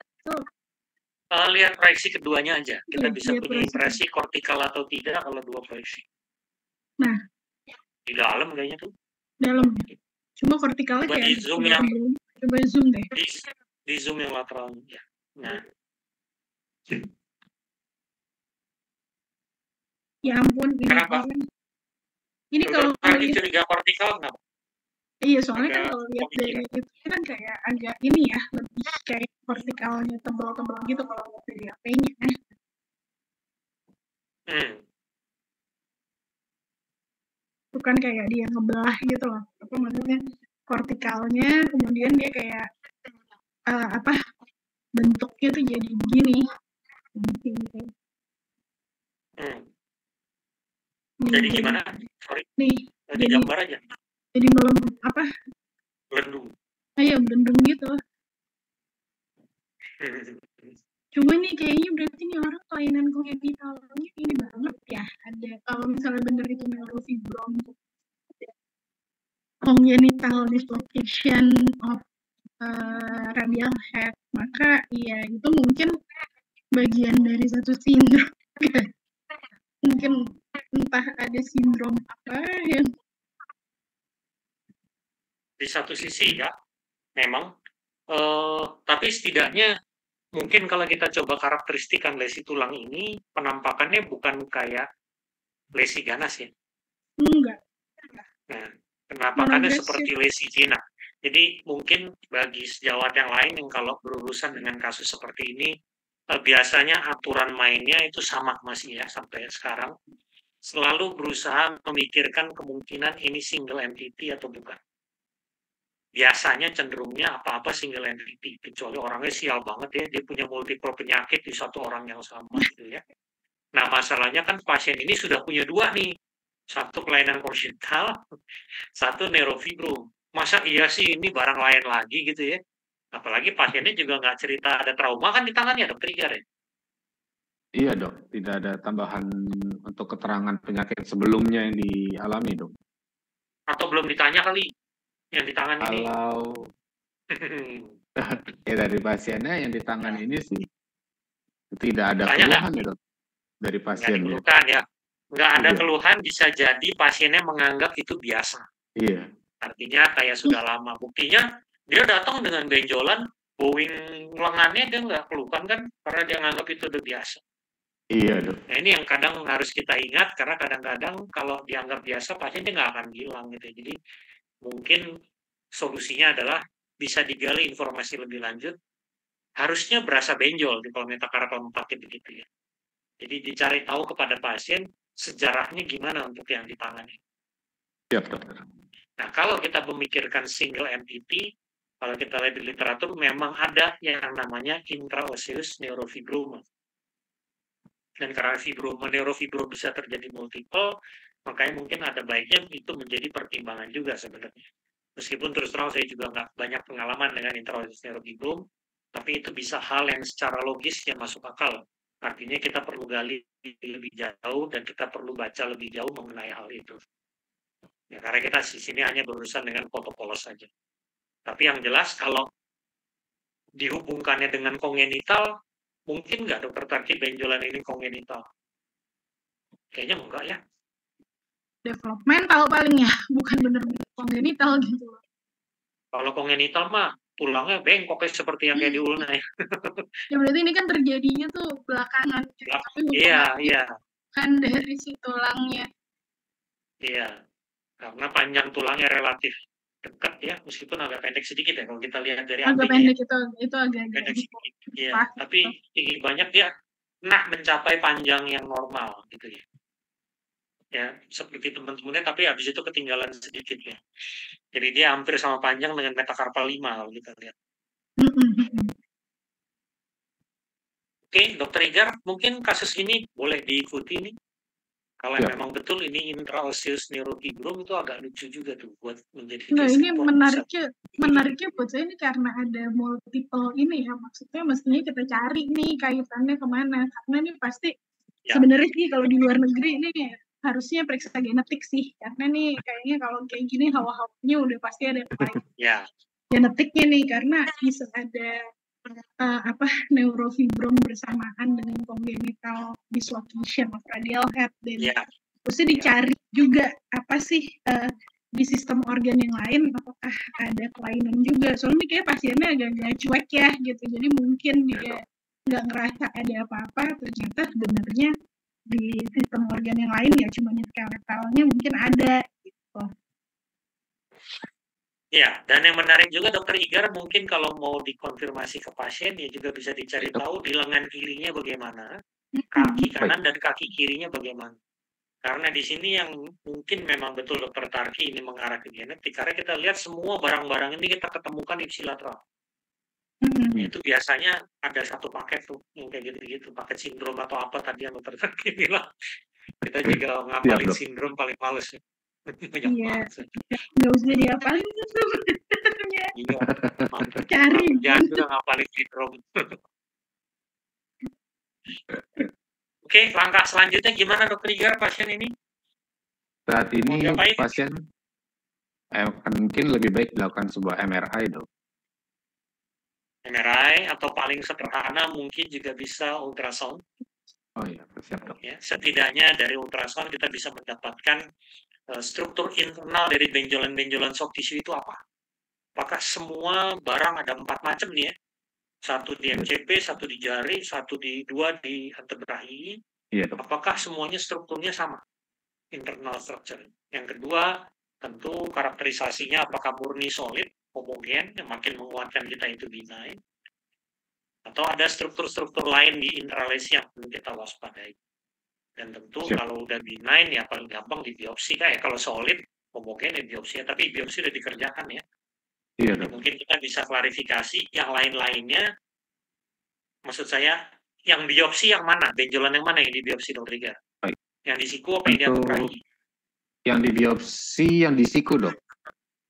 Lihat proyeksi keduanya aja. Kita bisa punya impresi kortikal atau tidak kalau dua proyeksi. Nah. Di dalam kayaknya tuh. Dalam. Cuma kortikalnya kayak. Coba zoom deh. Di zoom yang lateral. Ya. Nah. Ya ampun, ini Kenapa? orang. Ini Dokter kalau tadi lihat, curiga kortikal kenapa? iya soalnya kan Ada kalau lihat dari pemikiran. itu kan kayak agak ini ya, lebih kayak vertikalnya tebal-tebal gitu kalau lihat dari HP-nya. Bukan kayak dia ngebelah gitu loh. Apa maksudnya? Vertikalnya, kemudian dia kayak apa bentuknya tuh jadi begini. Jadi gimana? Sorry. Nih, Jadi gambar aja. Jadi apa? Belendung. Iya, belendung gitu. Cuma nih kayaknya berarti nih orang kelainan kognitifnya ini banget ya. Ada kalau misalnya bener itu neurofibrom, congenital dislocation of radial head, maka ya itu mungkin bagian dari satu sindrom. Mungkin entah ada sindrom apa yang di satu sisi ya memang tapi setidaknya mungkin kalau kita coba karakteristikan lesi tulang ini penampakannya bukan kayak lesi ganas ya. Enggak. Nah, penampakannya seperti lesi jinak. Jadi mungkin bagi sejawat yang lain yang kalau berurusan dengan kasus seperti ini biasanya aturan mainnya itu sama masih ya sampai sekarang. Selalu berusaha memikirkan kemungkinan ini single entity atau bukan. Biasanya cenderungnya apa-apa single entity, kecuali orangnya sial banget ya, dia punya multiple penyakit di satu orang yang sama gitu ya. Nah masalahnya kan pasien ini sudah punya dua nih, satu kelainan kongenital, satu neurofibrom. Masa iya sih ini barang lain lagi gitu ya? Apalagi pasiennya juga nggak cerita ada trauma kan di tangannya dokter Igar ya? Iya dok, tidak ada tambahan untuk keterangan penyakit sebelumnya yang dialami dok. Atau belum ditanya kali yang di tangan ini? Kalau ya dari pasiennya yang di tangan ini sih tidak ada keluhan ya dok dari pasien. Nggak ya. Nggak ada keluhan, bisa jadi pasiennya menganggap itu biasa. Iya. Artinya kayak sudah lama. Buktinya dia datang dengan benjolan, bowing lengannya dia nggak keluhan kan, karena dia nganggap itu udah biasa. Iya dok. Nah ini yang kadang harus kita ingat, karena kadang-kadang kalau dianggap biasa, pasien dia nggak akan bilang gitu. Jadi mungkin solusinya adalah bisa digali informasi lebih lanjut. Harusnya berasa benjol di kalau metakarpal 4 begitu ya. Jadi dicari tahu kepada pasien sejarahnya gimana untuk yang ditangani. Siap dokter. Nah kalau kita memikirkan single entity, kalau kita lihat di literatur memang ada yang namanya intraosseous neurofibroma. Dan karena neurofibrom bisa terjadi multiple, makanya mungkin ada baiknya itu menjadi pertimbangan juga sebenarnya. Meskipun terus terang saya juga nggak banyak pengalaman dengan intraosseous neurofibrom, tapi itu bisa hal yang secara logis yang masuk akal. Artinya kita perlu gali lebih jauh dan kita perlu baca lebih jauh mengenai hal itu. Ya, karena kita di sini hanya berurusan dengan protokol saja. Tapi yang jelas kalau dihubungkannya dengan kongenital, mungkin nggak dokter Tarki benjolan ini kongenital? Kayaknya enggak ya. Developmental paling ya, bukan benar-benar kongenital gitu. Kalau kongenital mah tulangnya bengkoknya seperti yang kayak di ulna ya. Ya berarti ini kan terjadinya tuh belakangan. Iya. Kan dari si tulangnya. Iya, karena panjang tulangnya relatif dekat ya, meskipun agak pendek sedikit ya kalau kita lihat dari agak pendek ya. Itu agak pendek sedikit. Iya, tapi tinggi banyak dia mencapai panjang yang normal gitu ya. Ya, seperti teman-temannya tapi habis itu ketinggalan sedikit ya. Jadi dia hampir sama panjang dengan metakarpal 5 kalau kita lihat. Oke, dokter Igar, mungkin kasus ini boleh diikuti nih. Kalau memang betul ini intraosseous neurofibrom itu agak lucu juga tuh buat menjadi. Nah ini menariknya buat saya ini karena ada multiple ini ya, maksudnya mestinya kita cari nih kaitannya kemana, karena ini pasti sebenarnya sih kalau di luar negeri ini harusnya periksa genetik sih, karena nih kayaknya kalau kayak gini hawa-hawanya udah pasti ada genetiknya nih, karena bisa ada neurofibrom bersamaan dengan congenital dislocation of radial head dan terus dicari juga apa sih di sistem organ yang lain apakah ada kelainan juga, soalnya kayak pasiennya agak-agak cuek ya gitu, jadi mungkin dia nggak ngerasa ada apa-apa, ternyata sebenarnya di sistem organ yang lain ya cuma skeletalnya mungkin ada gitu. Ya, dan yang menarik juga Dokter Igar mungkin kalau mau dikonfirmasi ke pasien ya juga bisa dicari tahu di lengan kirinya bagaimana, kaki kanan dan kaki kirinya bagaimana. Karena di sini yang mungkin memang betul Dokter Tarki ini mengarah ke genetik, karena kita lihat semua barang-barang ini kita ketemukan ipsilateral. Itu biasanya ada satu paket tuh yang kayak gitu-gitu, paket sindrom atau apa tadi yang Dokter Tarki bilang. Kita juga ngapalin sindrom paling males. Iya, nggak usah diapalin itu. Iya, cari. Jangan juga ngapalin sindrom. Oke, langkah selanjutnya gimana Dokter Igar pasien ini? Saat ini pasien mungkin lebih baik dilakukan sebuah MRI dok. MRI atau paling sederhana mungkin juga bisa ultrasound. Oh iya, siap dok. Ya, setidaknya dari ultrasound kita bisa mendapatkan struktur internal dari benjolan-benjolan soft tissue itu apa? Apakah semua barang ada 4 macam nih ya? Satu di MCP, satu di jari, dua di antebrahi. Iya, dok. Apakah semuanya strukturnya sama? Internal structure. Yang kedua, tentu karakterisasinya apakah murni solid, homogen, yang makin menguatkan kita itu benign. Atau ada struktur-struktur lain di intralesi yang perlu kita waspadai. Dan tentu kalau udah benign ya paling gampang di biopsi ya. Kalau solid homogen ya biopsi, tapi biopsi udah dikerjakan ya. Iya, Jadi mungkin kita bisa klarifikasi yang lain-lainnya. Maksud saya yang biopsi yang mana? Benjolan yang mana yang di biopsi Dok Riga? Yang di siku apa yang di antebrahi? Yang di biopsi yang di siku dok.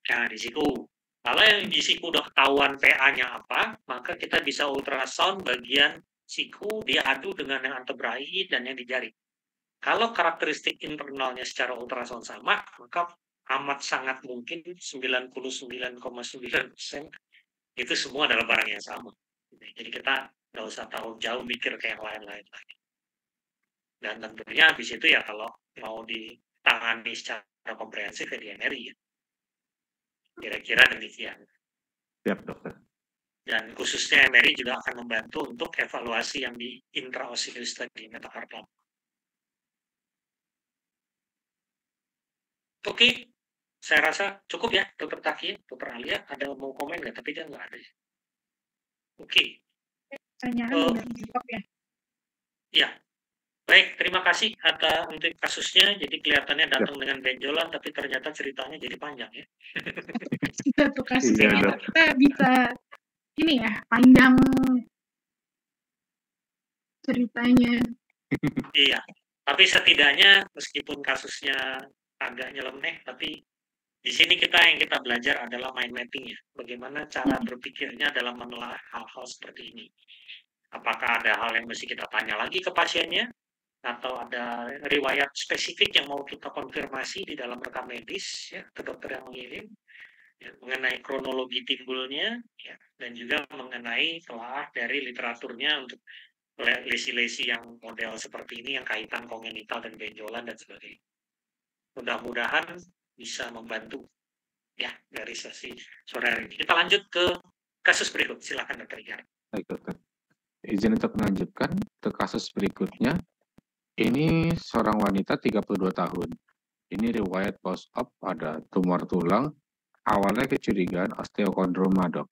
Nah, di siku. Kalau yang di siku udah ketahuan PA-nya apa, maka kita bisa ultrasound bagian siku diadu dengan yang antebrahi dan yang di jari. Kalau karakteristik internalnya secara ultrasound sama, maka amat sangat mungkin 99,9% itu semua adalah barang yang sama. Jadi kita nggak usah tahu jauh mikir ke yang lain-lain lagi. Dan tentunya habis itu ya kalau mau ditangani secara komprehensif ya di MRI ya. Kira-kira demikian. Siap dokter. Dan khususnya MRI juga akan membantu untuk evaluasi yang di intraosseous tadi, metakarpal. Oke, saya rasa cukup ya, Dokter Taki, Dokter Alia. Ada mau komen nggak? Tapi dia nggak ada. Oke. Pertanyaan udah dijawab ya? Iya. Baik, terima kasih atas untuk kasusnya. Jadi kelihatannya datang dengan benjolan, tapi ternyata ceritanya jadi panjang ya. Satu kasusnya kita bisa ini ya, panjang ceritanya. Iya, tapi setidaknya meskipun kasusnya agak nyeleneh, tapi di sini yang kita belajar adalah mind mapping ya. Bagaimana cara berpikirnya dalam menelaah hal-hal seperti ini. Apakah ada hal yang mesti kita tanya lagi ke pasiennya? Atau ada riwayat spesifik yang mau kita konfirmasi di dalam rekam medis ya, ke dokter yang mengirim ya, mengenai kronologi timbulnya ya, dan juga mengenai telah dari literaturnya untuk lesi-lesi yang model seperti ini yang kaitan kongenital dan benjolan dan sebagainya. Mudah-mudahan bisa membantu ya dari sesi sore hari ini. Kita lanjut ke kasus berikut. Silakan Dokter Igar. Baik dokter. Izin untuk melanjutkan ke kasus berikutnya. Ini seorang wanita 32 tahun. Ini riwayat post-op ada tumor tulang. Awalnya kecurigaan osteokondroma, dok.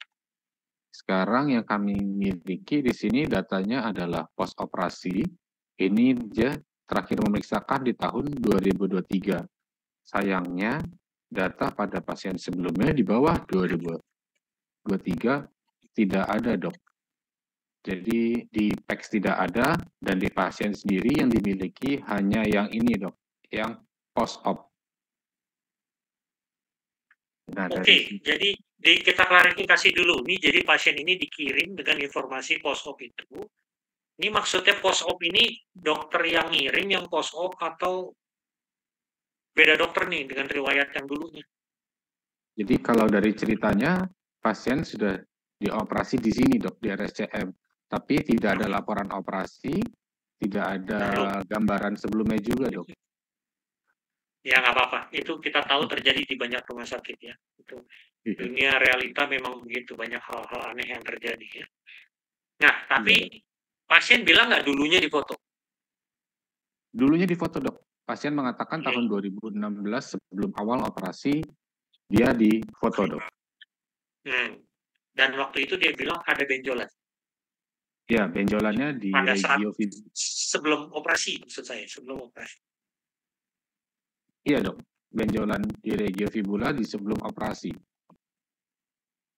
Sekarang yang kami miliki di sini datanya adalah post-operasi. Ini dia terakhir memeriksakan di tahun 2023. Sayangnya, data pada pasien sebelumnya di bawah 2023 tidak ada, dok. Jadi di PEX tidak ada, dan di pasien sendiri yang dimiliki hanya yang ini dok, yang post-op. Nah, Oke, jadi kita klarifikasi dulu. Nih, jadi pasien ini dikirim dengan informasi post-op itu. Ini maksudnya post-op ini dokter yang ngirim yang post-op atau beda dokter nih dengan riwayat yang dulunya? Jadi kalau dari ceritanya, pasien sudah dioperasi di sini dok, di RSCM. Tapi tidak ada laporan operasi, tidak ada gambaran sebelumnya juga, dok. Ya, nggak apa-apa. Itu kita tahu terjadi di banyak rumah sakit ya. Itu dunia realita memang begitu, banyak hal-hal aneh yang terjadi ya. Nah, tapi pasien bilang nggak dulunya difoto? Dulunya difoto, Dok. Pasien mengatakan tahun 2016 sebelum awal operasi dia difoto, Dok. Dan waktu itu dia bilang ada benjolan. Ya, benjolannya di Pada saat regio sebelum operasi, maksud saya, sebelum operasi. Iya, Dok. Benjolan di regio fibula di sebelum operasi.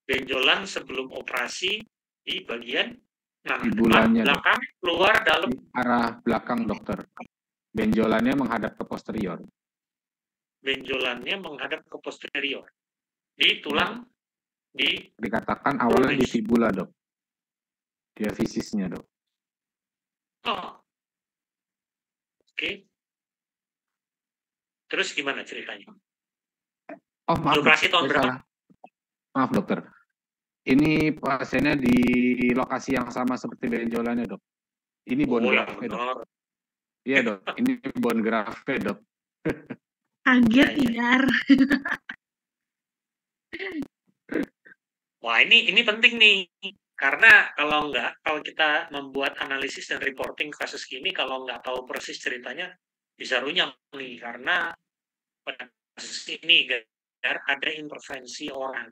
Benjolan sebelum operasi di bagian fibulanya, belakang, Dok. Keluar dalam arah belakang, dokter. Benjolannya menghadap ke posterior. Benjolannya menghadap ke posterior. Di tulang dikatakan awalnya di fibula, Dok. Diafisisnya, Dok. Oh. Oke. Terus gimana ceritanya? Oh, maaf. Operasi tahun berapa? Maaf, dokter. Ini pasiennya di lokasi yang sama seperti benjolannya, Dok. Ini bone graft, Dok. Iya, Dok. Ini bone graft, Dok. Kaget, Igar. Wah, ini penting nih. Karena kalau kita membuat analisis dan reporting kasus gini, kalau nggak tahu persis ceritanya, bisa runyam nih. Karena pada kasus ini ada intervensi orang.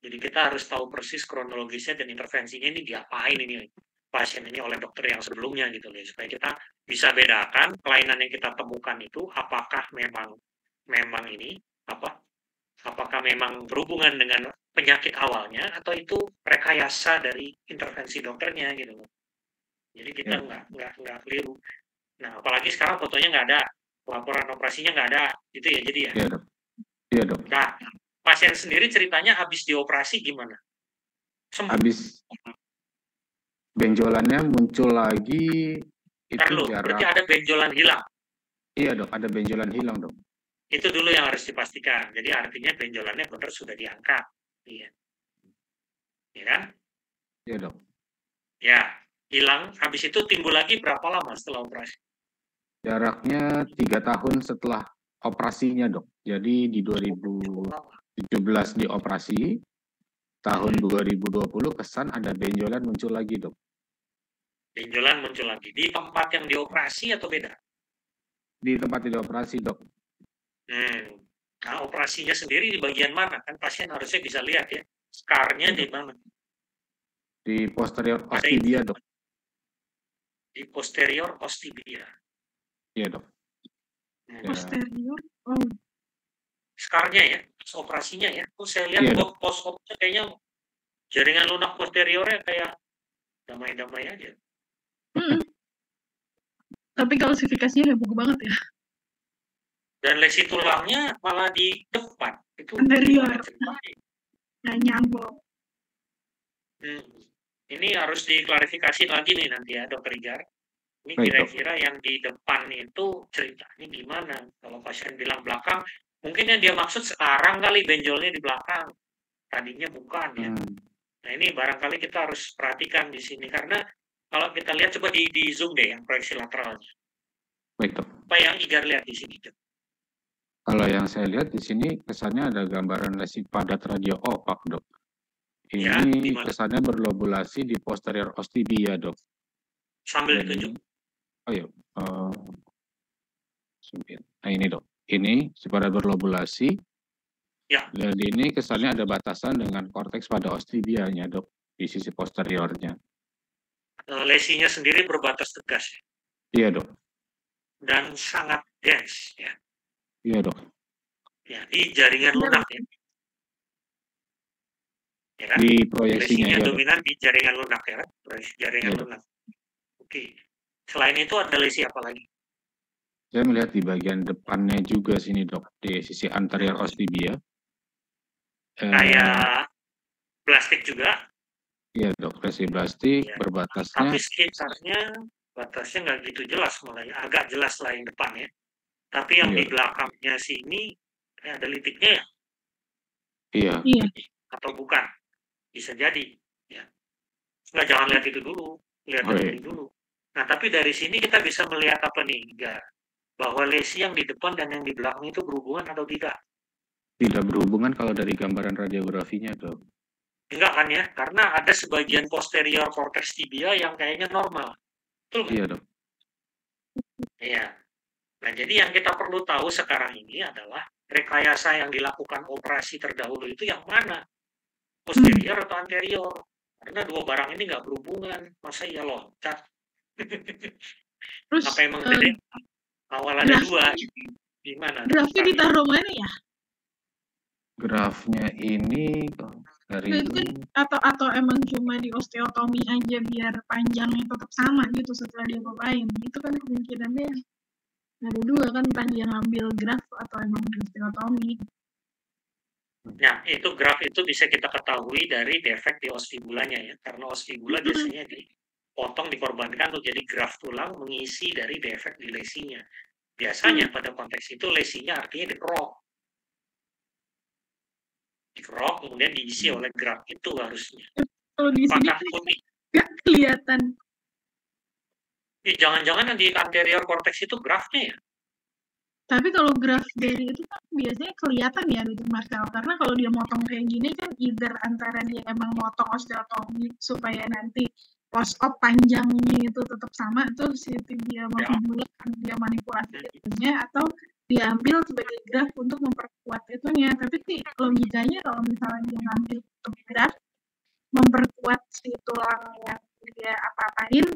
Jadi kita harus tahu persis kronologisnya dan intervensinya ini diapain ini pasien ini oleh dokter yang sebelumnya gitu loh, supaya kita bisa bedakan kelainan yang kita temukan itu apakah memang ini apakah memang berhubungan dengan penyakit awalnya atau itu rekayasa dari intervensi dokternya gitu loh. Jadi kita nggak keliru. Nah, apalagi sekarang fotonya nggak ada, laporan operasinya nggak ada, gitu ya. Jadi ya. Iya, Dok. Nah, pasien sendiri ceritanya habis dioperasi gimana? Sembuh. Habis benjolannya muncul lagi itu berarti ada benjolan hilang. Iya, Dok, ada benjolan hilang, Dok. Itu dulu yang harus dipastikan. Jadi artinya benjolannya benar sudah diangkat. Iya. Ya kan? Iya, Dok. Ya, hilang. Habis itu timbul lagi berapa lama setelah operasi? Jaraknya 3 tahun setelah operasinya, Dok. Jadi di 2017 dioperasi, tahun 2020 kesan ada benjolan muncul lagi, Dok. Benjolan muncul lagi. Di tempat yang dioperasi atau beda? Di tempat yang dioperasi, Dok. Nah, operasinya sendiri di bagian mana? Kan pasien harusnya bisa lihat ya. Skarnya di mana? Di posterior ostibia, Dok. Di posterior ostibia. Iya, Dok. Posterior? Skarnya ya, operasinya ya. Saya lihat post-opnya kayaknya jaringan lunak posteriornya kayak damai-damai aja. Tapi kalsifikasinya heboh banget ya. Dan lesi tulangnya malah di depan. Itu anterior. Nggak nyambung. Ini harus diklarifikasi lagi nih nanti ya, Dokter Igar. Ini kira-kira yang di depan itu ceritanya gimana? Kalau pasien bilang belakang, mungkin yang dia maksud sekarang kali benjolnya di belakang. Tadinya bukan ya. Nah ini barangkali kita harus perhatikan di sini. Karena kalau kita lihat, coba di zoom deh yang proyeksi lateralnya. Baik, Dok. Apa yang Igar lihat di sini, Dok? Kalau yang saya lihat di sini kesannya ada gambaran lesi padat radio opak, Dok. Ini kesannya berlobulasi di posterior ostibia, Dok. Sambil ditunjuk. Oh iya. Nah ini, Dok. Ini pada berlobulasi. Ya. Dan ini kesannya ada batasan dengan korteks pada ostibianya, Dok, di sisi posteriornya. Lesinya sendiri berbatas tegas. Iya, Dok. Dan sangat dens, ya. Iya, Dok. Ya, di jaringan lunak ya. Ya kan? Di proyeksinya lesinya ya, dominan di jaringan lunak ya, proyeksi jaringan lunak. Oke. Selain itu ada lesi apa lagi? Saya melihat di bagian depannya juga sini, Dok, di sisi anterior ostibia. Kayak plastik juga. Iya, Dok, lesi plastik ya. Berbatasnya. Tapi sekitarnya batasnya nggak gitu jelas, mulai agak jelas lah yang depan ya. Tapi yang di belakangnya sini ada litiknya ya? Iya. Atau bukan? Bisa jadi. Ya. Nggak, jangan lihat itu dulu. Lihat ini dulu. Nah, tapi dari sini kita bisa melihat apa nih? Bahwa lesi yang di depan dan yang di belakang itu berhubungan atau tidak? Tidak berhubungan kalau dari gambaran radiografinya, Dok. Enggak kan ya? Karena ada sebagian posterior cortex tibia yang kayaknya normal. Betul nggak? Iya, Dok. Iya. Nah, jadi yang kita perlu tahu sekarang ini adalah rekayasa yang dilakukan operasi terdahulu itu yang mana? Posterior atau anterior? Karena dua barang ini nggak berhubungan. Masa iya loncat? Terus Apa emang gede? Awal ada dua. Gimana? grafnya ditaruh mana ya? Grafnya ini dari Itu kan atau emang cuma di osteotomi aja biar panjangnya tetap sama gitu setelah dia apain. Itu kan kemungkinannya ada dua kan, entah dia ngambil graf atau emang di osteotomi. Nah, itu graf itu bisa kita ketahui dari defek di os fibulanya ya. Karena os fibula biasanya dipotong, dikorbankan untuk jadi graf tulang mengisi dari defek di lesinya. Biasanya pada konteks itu lesinya artinya dikerok. Dikerok kemudian diisi oleh graf itu harusnya. Kalau di sini nggak kelihatan. Jangan-jangan yang di anterior cortex itu grafnya ya? Tapi kalau graf dari itu kan biasanya kelihatan ya Dr. Marcel, karena kalau dia motong kayak gini kan either antara dia emang motong osteotomi supaya nanti post-op panjangnya itu tetap sama, itu si dia dia manipulasi itunya, atau diambil sebagai graf untuk memperkuat itunya. Tapi sih logikanya kalau misalnya dia ngambil untuk graf memperkuat si tulang yang dia apa-apain,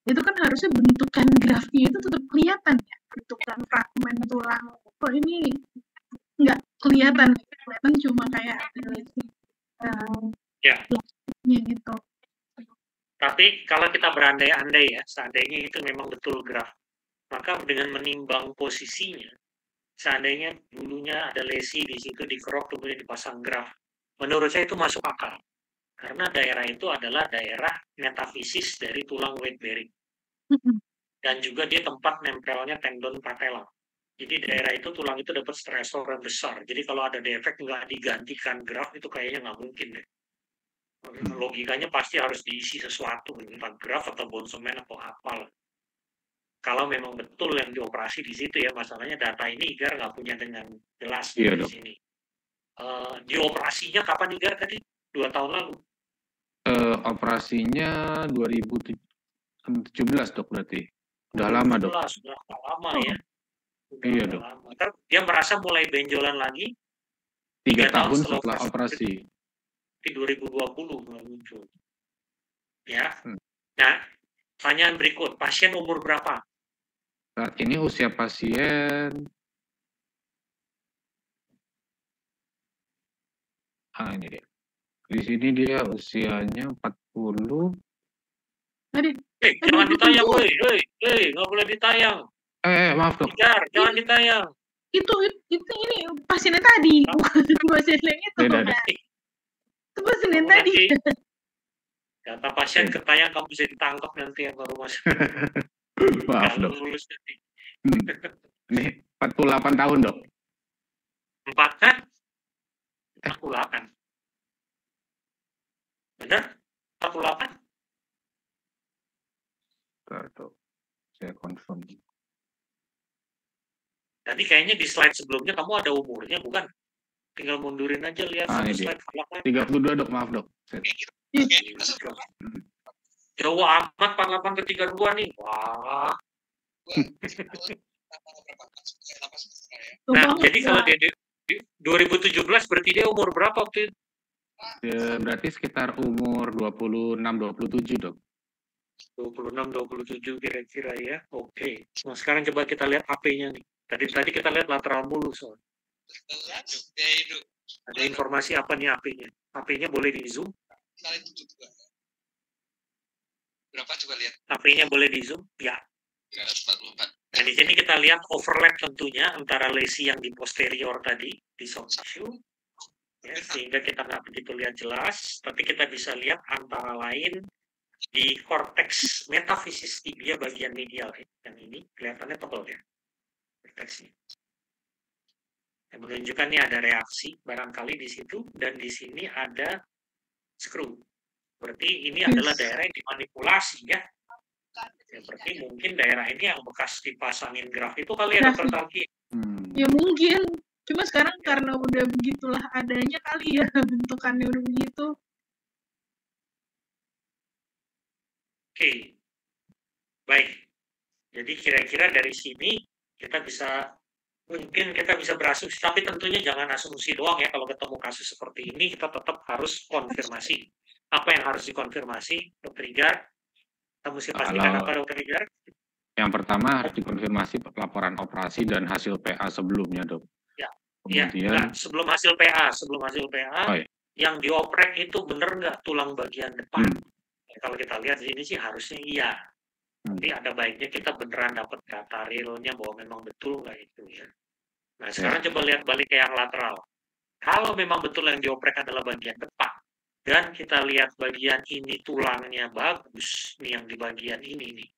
itu kan harusnya bentukan grafnya itu tetap kelihatan ya, bentukan fragmen tulang. Kok ini nggak kelihatan cuma kayak gitu. Tapi kalau kita berandai-andai ya, seandainya itu memang betul graf, maka dengan menimbang posisinya, seandainya dulunya ada lesi di situ dikerok kemudian dipasang graf, menurut saya itu masuk akal. Karena daerah itu adalah daerah metafisis dari tulang weight bearing. Dan juga dia tempat nempelnya tendon patella. Jadi daerah itu tulang itu dapat stresor yang besar. Jadi kalau ada defek nggak digantikan graf itu kayaknya nggak mungkin deh. Logikanya pasti harus diisi sesuatu, entah graf atau bone cement atau apa. Kalau memang betul yang dioperasi di situ ya, masalahnya data ini Igar nggak punya dengan jelas di sini. Dioperasinya kapan Igar tadi? 2 tahun lalu? Operasinya 2017 dok berarti. Udah lama dok. Sudah lama ya. Iya dok. Dia merasa mulai benjolan lagi 3 tahun setelah operasi. Di 2020 muncul. Ya. Nah, pertanyaan berikut, pasien umur berapa? Saat ini usia pasien ini dia. Di sini dia usianya 40. Jangan ditayang, woi, nggak boleh ditayang. Maaf dok. Jangan ditayang. Itu ini pasiennya tadi, bukan pasiennya itu. Itu pasiennya tadi. Kata pasien ketayang kamu bisa ditangkap nanti yang baru masuk. Maaf dok. Ini 48 tahun dok. 4 kan? 48. Benar? 48? Dok, saya confirm. Tadi kayaknya di slide sebelumnya kamu ada umurnya, bukan? Tinggal mundurin aja, lihat slide belakang. 32 dok, maaf dok. Jauh amat 48 ke 32 nih. Wah. Nah, jadi kalau dia 2017 berarti dia umur berapa waktu itu? Berarti sekitar umur 26-27 dok. 26-27 kira-kira ya. Oke. Nah sekarang coba kita lihat AP-nya nih. Tadi kita lihat lateral mulu soal. Ada informasi apa nih AP-nya? AP-nya boleh di zoom? Berapa coba lihat? AP-nya boleh di zoom? Ya. 344. Nah di sini kita lihat overlap tentunya antara lesi yang di posterior tadi di soft tissue. Ya, sehingga kita nggak begitu lihat jelas, tapi kita bisa lihat antara lain di korteks metafisis tibia bagian medial yang ini kelihatannya tebal ya deteksi. Yang menunjukkan ini ada reaksi barangkali di situ dan di sini ada screw. Berarti ini adalah daerah yang dimanipulasi ya. Berarti mungkin daerah ini yang bekas dipasangin graf itu kali ya Dr. Talki. Ya mungkin. Cuma sekarang karena udah begitulah adanya kali ya, bentukannya udah begitu. Oke. Baik. Jadi kira-kira dari sini mungkin kita bisa berasumsi, tapi tentunya jangan asumsi doang ya. Kalau ketemu kasus seperti ini, kita tetap harus konfirmasi. Apa yang harus dikonfirmasi, Dr. Igar? Kita mesti pastikan apa, Dr. Igar? Yang pertama harus dikonfirmasi laporan operasi dan hasil PA sebelumnya, Dok. Ya. Kemudian sebelum hasil PA, yang dioprek itu benar nggak tulang bagian depan? Kalau kita lihat di sini sih harusnya iya. Tapi ada baiknya kita beneran dapat data realnya bahwa memang betul nggak itu ya. Nah sekarang coba lihat balik ke yang lateral. Kalau memang betul yang dioprek adalah bagian depan, dan kita lihat bagian ini tulangnya bagus, nih yang di bagian ini nih.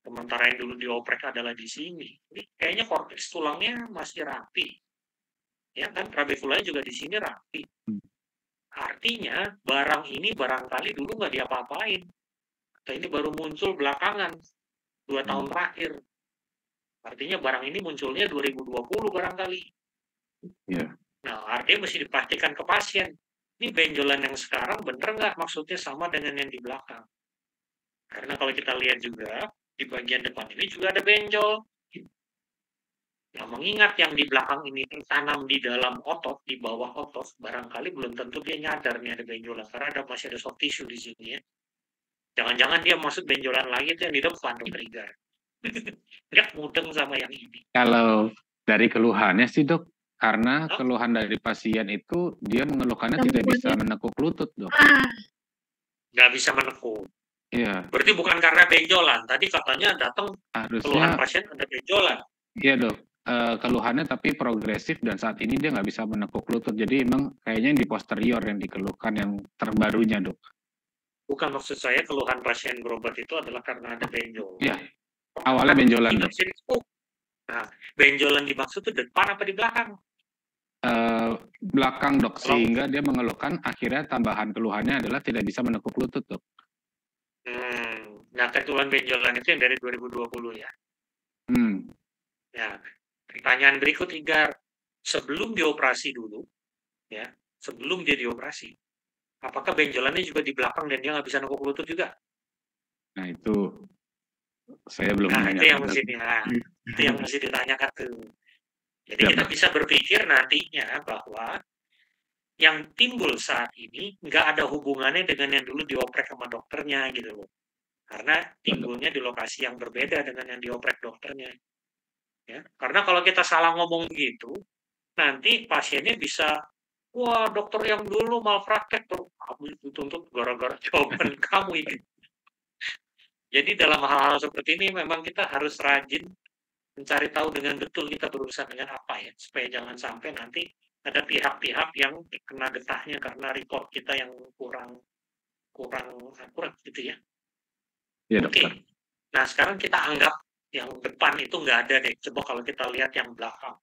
Sementara yang dulu dioprek adalah di sini. Ini kayaknya korteks tulangnya masih rapi. Ya kan, trabeculae juga di sini rapi. Artinya barang ini barangkali dulu nggak diapa-apain. Atau ini baru muncul belakangan 2 tahun terakhir. Artinya barang ini munculnya 2020 barangkali. Yeah. Nah, artinya mesti dipastikan ke pasien. Ini benjolan yang sekarang bener nggak maksudnya sama dengan yang di belakang. Karena kalau kita lihat juga di bagian depan ini juga ada benjol. Nah, mengingat yang di belakang ini tertanam di dalam otot, di bawah otot, barangkali belum tentu dia nyadar nih ada benjolan, karena masih ada soft tissue di sini ya. Jangan-jangan dia maksud benjolan lagi itu yang di depan, Dr. Igar. Nggak mudeng sama yang ini. Kalau dari keluhannya sih, Dok, karena keluhan dari pasien itu dia mengeluhkannya tidak bisa menekuk lutut, Dok. Nggak bisa menekuk. Iya. Berarti bukan karena benjolan. Tadi katanya datang keluhan pasien ada benjolan. Iya, Dok. Keluhannya tapi progresif dan saat ini dia nggak bisa menekuk lutut. Jadi emang kayaknya di posterior yang dikeluhkan yang terbarunya, Dok. Bukan, maksud saya keluhan pasien berobat itu adalah karena ada benjol. Iya. Awalnya benjolan, Dok. Nah, benjolan dimaksud itu depan apa di belakang? Belakang, Dok. Sehingga dia mengeluhkan akhirnya tambahan keluhannya adalah tidak bisa menekuk lutut, Dok. Nah, keluhan benjolan itu yang dari 2020 ya. Ya. Pertanyaan berikut, Igar, sebelum dioperasi dulu, ya, sebelum dia dioperasi, apakah benjolannya juga di belakang dan dia nggak bisa nekuk lutut juga? Nah, itu saya belum menanyakan. Itu yang mesti ditanyakan tuh. Jadi kita bisa berpikir nantinya bahwa yang timbul saat ini nggak ada hubungannya dengan yang dulu dioprek sama dokternya gitu loh. Karena timbulnya di lokasi yang berbeda dengan yang dioprek dokternya. Ya, karena kalau kita salah ngomong gitu, nanti pasiennya bisa, wah dokter yang dulu malpraktek tuh, kamu dituntut gara-gara jawaban kamu ini. Jadi dalam hal-hal seperti ini memang kita harus rajin mencari tahu dengan betul kita berurusan dengan apa ya, supaya jangan sampai nanti ada pihak-pihak yang kena getahnya karena report kita yang kurang akurat gitu ya. Ya, Oke. Nah sekarang kita anggap yang depan itu nggak ada deh. Coba kalau kita lihat yang belakang.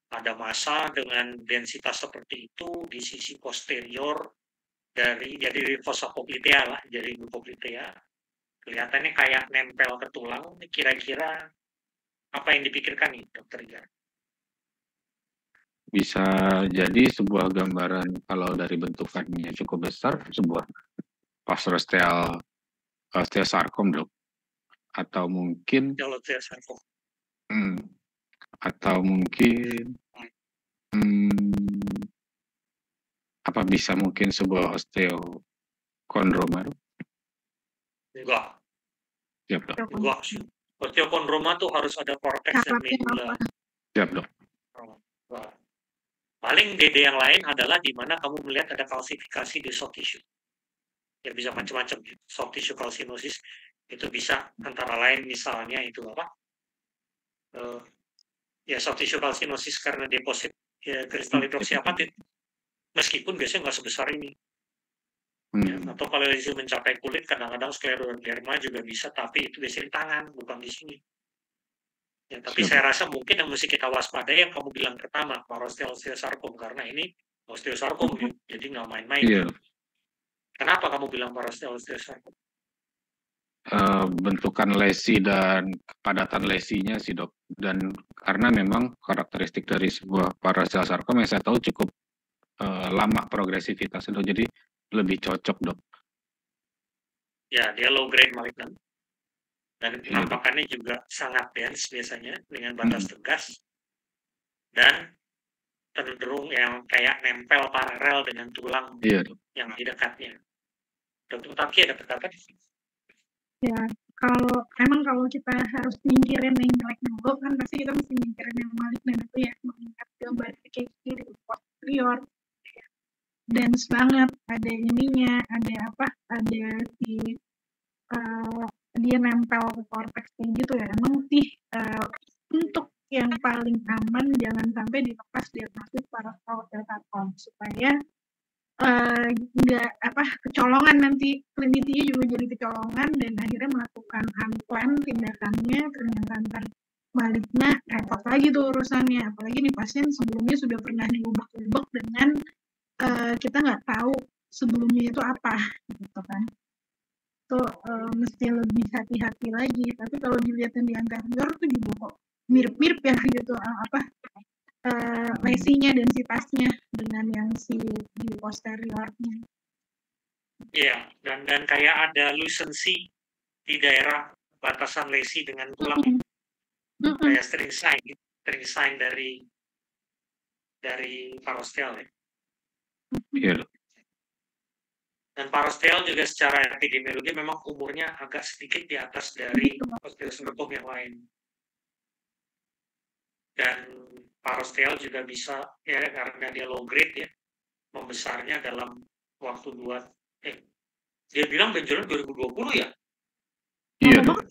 Ada massa dengan densitas seperti itu di sisi posterior dari fossa poplitea lah, dari poplitea. Kelihatannya kayak nempel ke tulang. Kira-kira apa yang dipikirkan nih, Dokter Igar? Bisa jadi sebuah gambaran kalau dari bentukannya cukup besar, sebuah osteosarkom, Dok. Atau mungkin apa bisa mungkin sebuah osteokondroma? Enggak. Siap, Dok. Enggak sih. Osteokondroma tuh harus ada korteks dan medula. Siap, Dok. Paling beda yang lain adalah di mana kamu melihat ada kalsifikasi di soft tissue. Ya bisa macam-macam. Soft tissue kalsinosis itu bisa antara lain misalnya itu apa? Soft tissue kalsinosis karena deposit kristal hidroksiapatit. Meskipun biasanya nggak sebesar ini. Ya, atau kalau itu mencapai kulit, kadang-kadang skleroderma juga bisa, tapi itu biasanya di tangan, bukan di sini. Ya, tapi saya rasa mungkin yang mesti kita waspadai yang kamu bilang pertama, parosteosarkom, karena ini osteosarkom, jadi nggak main-main. Yeah. Kenapa kamu bilang parosteosarkom? Bentukan lesi dan kepadatan lesinya sih, Dok. Dan karena memang karakteristik dari sebuah parosteosarkom yang saya tahu cukup lama progresivitasnya, Dok. Jadi lebih cocok, Dok. Ya, dia low grade malignant. Dan Iya, Dok. penampakannya juga sangat dens biasanya dengan batas tegas dan cenderung yang kayak nempel paralel dengan tulang Iya, Dok. yang di dekatnya. Dokter Taki ada pendapat? Ya, kalau kita harus nyingkirin yang jelek dulu kan pasti kita mesti nyingkirin yang malignan itu ya, mengingat gambar kayak di posterior dense banget, ada ininya, ada si dia nempel ke korteks kayak gitu ya. Emang sih untuk yang paling aman jangan sampai dilepas diagnosis parastol deltaton supaya nggak kecolongan, nanti klinisinya juga jadi kecolongan dan akhirnya melakukan unplanned tindakannya, ternyata ntar baliknya repot lagi tuh urusannya. Apalagi nih pasien sebelumnya sudah pernah diubek-ubek dengan kita nggak tahu sebelumnya itu apa gitu kan. Tuh mesti lebih hati-hati lagi. Tapi kalau dilihat yang di anterior tuh juga kok mirip-mirip ya gitu lesinya, densitasnya dengan yang di posteriornya. Iya, dan kayak ada lucency di daerah batasan lesi dengan tulang. Kayak string sign dari parostel ya. Iya, Dok. Dan parostel juga secara epidemiologi memang umurnya agak sedikit di atas dari osteosklerotum yang lain. Dan parostel juga bisa ya karena dia low grade ya, membesarnya dalam waktu dia bilang benjolan 2020 ya? Iya, Dok.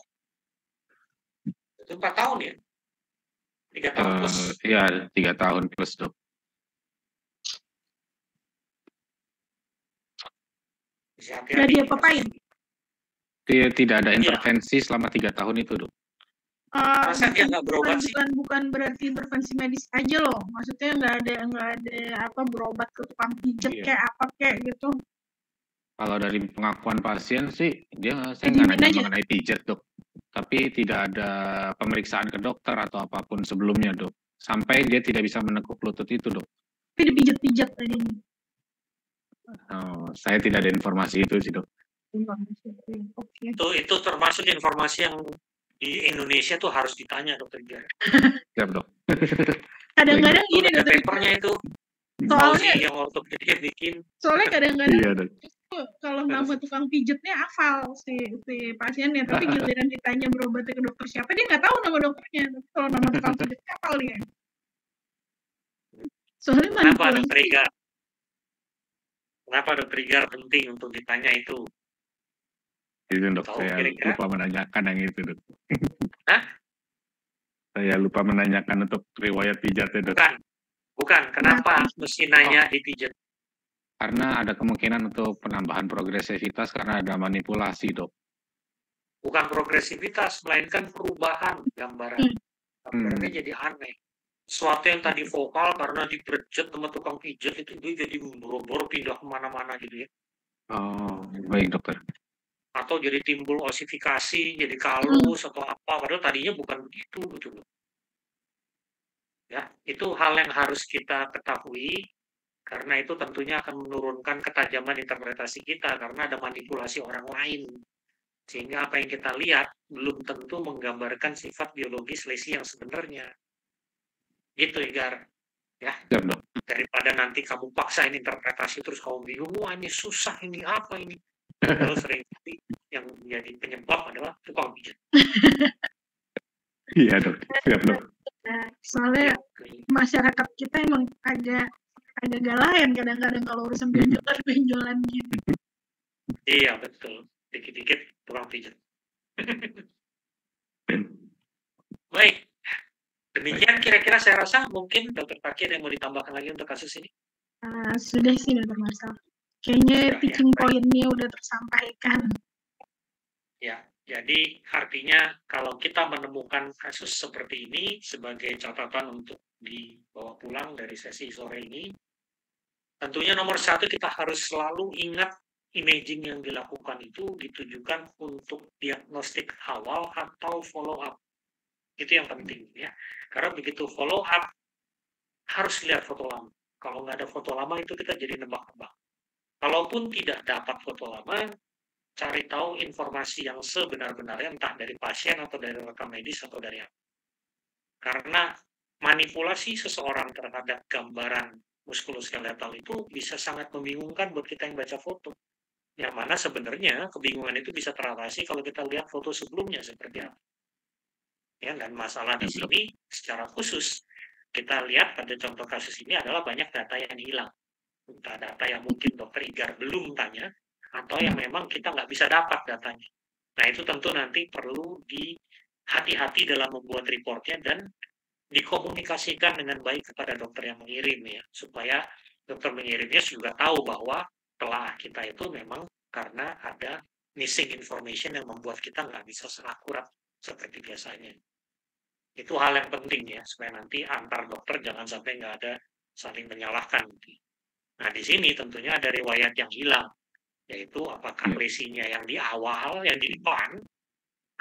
Itu 4 tahun ya? 3 tahun plus. Iya, 3 tahun plus, Dok. Nggak diapa-apain? Tidak ada intervensi selama 3 tahun itu, Dok. Masa dia nggak berobat sih? Bukan berarti intervensi medis aja loh. Maksudnya nggak ada berobat ke tukang pijat kayak apa kayak gitu. Kalau dari pengakuan pasien sih, saya nggak nanya mengenai pijat, Dok. Tapi tidak ada pemeriksaan ke dokter atau apapun sebelumnya, Dok. Sampai dia tidak bisa menekuk lutut itu, Dok. Tapi dipijat-pijat tadi. Saya tidak ada informasi itu sih, Dok. Okay. Itu termasuk informasi yang di Indonesia tuh harus ditanya, Dokter Jar. Siap, Dok. Kadang-kadang gini, ada papernya itu. Soalnya yang ortopedi bikin. Soalnya kadang-kadang iya, Dok. Kalau nama tukang pijatnya hafal si pasiennya, tapi giliran ditanya berobatnya ke dokter siapa, dia nggak tahu nama dokternya. Tapi kalau nama tukang pijatnya hafal dia. Soalnya Kenapa Dokter Igar penting untuk ditanya itu? Itu, Dok, saya lupa menanyakan yang itu, Dok. Hah? Saya lupa menanyakan untuk riwayat pijatnya, Dok. Bukan. Kenapa mesti nanya di pijat? Karena ada kemungkinan untuk penambahan progresivitas karena ada manipulasi, Dok. Bukan progresivitas, melainkan perubahan gambaran. Gambarannya jadi aneh. Sesuatu yang tadi vokal karena diberjet sama tukang pijat itu dia jadi boro-boro pindah kemana-mana gitu ya. Oh, baik, Dokter. Atau jadi timbul osifikasi, jadi kalus atau apa, padahal tadinya bukan begitu gitu loh. Ya, itu hal yang harus kita ketahui. Karena itu tentunya akan menurunkan ketajaman interpretasi kita karena ada manipulasi orang lain. Sehingga apa yang kita lihat belum tentu menggambarkan sifat biologis lesi yang sebenarnya. Gitu, Igar. Ya. Daripada nanti kamu paksain interpretasi terus kamu bingung, wah ini susah, ini apa ini. Lalu sering yang menjadi penyebab adalah tukang pijat. Iya, Dok. Siap, Dok. Soalnya masyarakat kita emang agak galayan kadang-kadang kalau urusan benjolan gitu. Iya, betul. Dikit-dikit tukang pijat. Baik. Demikian kira-kira saya rasa mungkin Dokter Taki ada yang mau ditambahkan lagi untuk kasus ini? Sudah sih, Dokter Marcel. Kayaknya teaching point-nya udah tersampaikan. Ya, jadi artinya kalau kita menemukan kasus seperti ini sebagai catatan untuk dibawa pulang dari sesi sore ini, tentunya nomor 1 kita harus selalu ingat imaging yang dilakukan itu ditujukan untuk diagnostik awal atau follow up. Itu yang penting ya. Karena begitu follow up harus lihat foto lama. Kalau nggak ada foto lama itu kita jadi nebak-nebak. Kalaupun tidak dapat foto lama, cari tahu informasi yang sebenar-benarnya, entah dari pasien atau dari rekam medis atau dari apa. Karena manipulasi seseorang terhadap gambaran muskuloskeletal itu bisa sangat membingungkan buat kita yang baca foto. Yang mana sebenarnya kebingungan itu bisa teratasi kalau kita lihat foto sebelumnya seperti apa. Ya, dan masalah di sini secara khusus kita lihat pada contoh kasus ini adalah banyak data yang hilang. Entah data yang mungkin dokter Igar belum tanya, atau yang memang kita nggak bisa dapat datanya. Nah, itu tentu nanti perlu hati-hati dalam membuat reportnya dan dikomunikasikan dengan baik kepada dokter yang mengirim ya, supaya dokter mengirimnya juga tahu bahwa telah kita itu memang karena ada missing information yang membuat kita nggak bisa seakurat seperti biasanya. Itu hal yang penting ya, supaya nanti antar dokter jangan sampai nggak ada saling menyalahkan. Nah, di sini tentunya ada riwayat yang hilang, yaitu apakah lesinya yang di awal, yang di depan,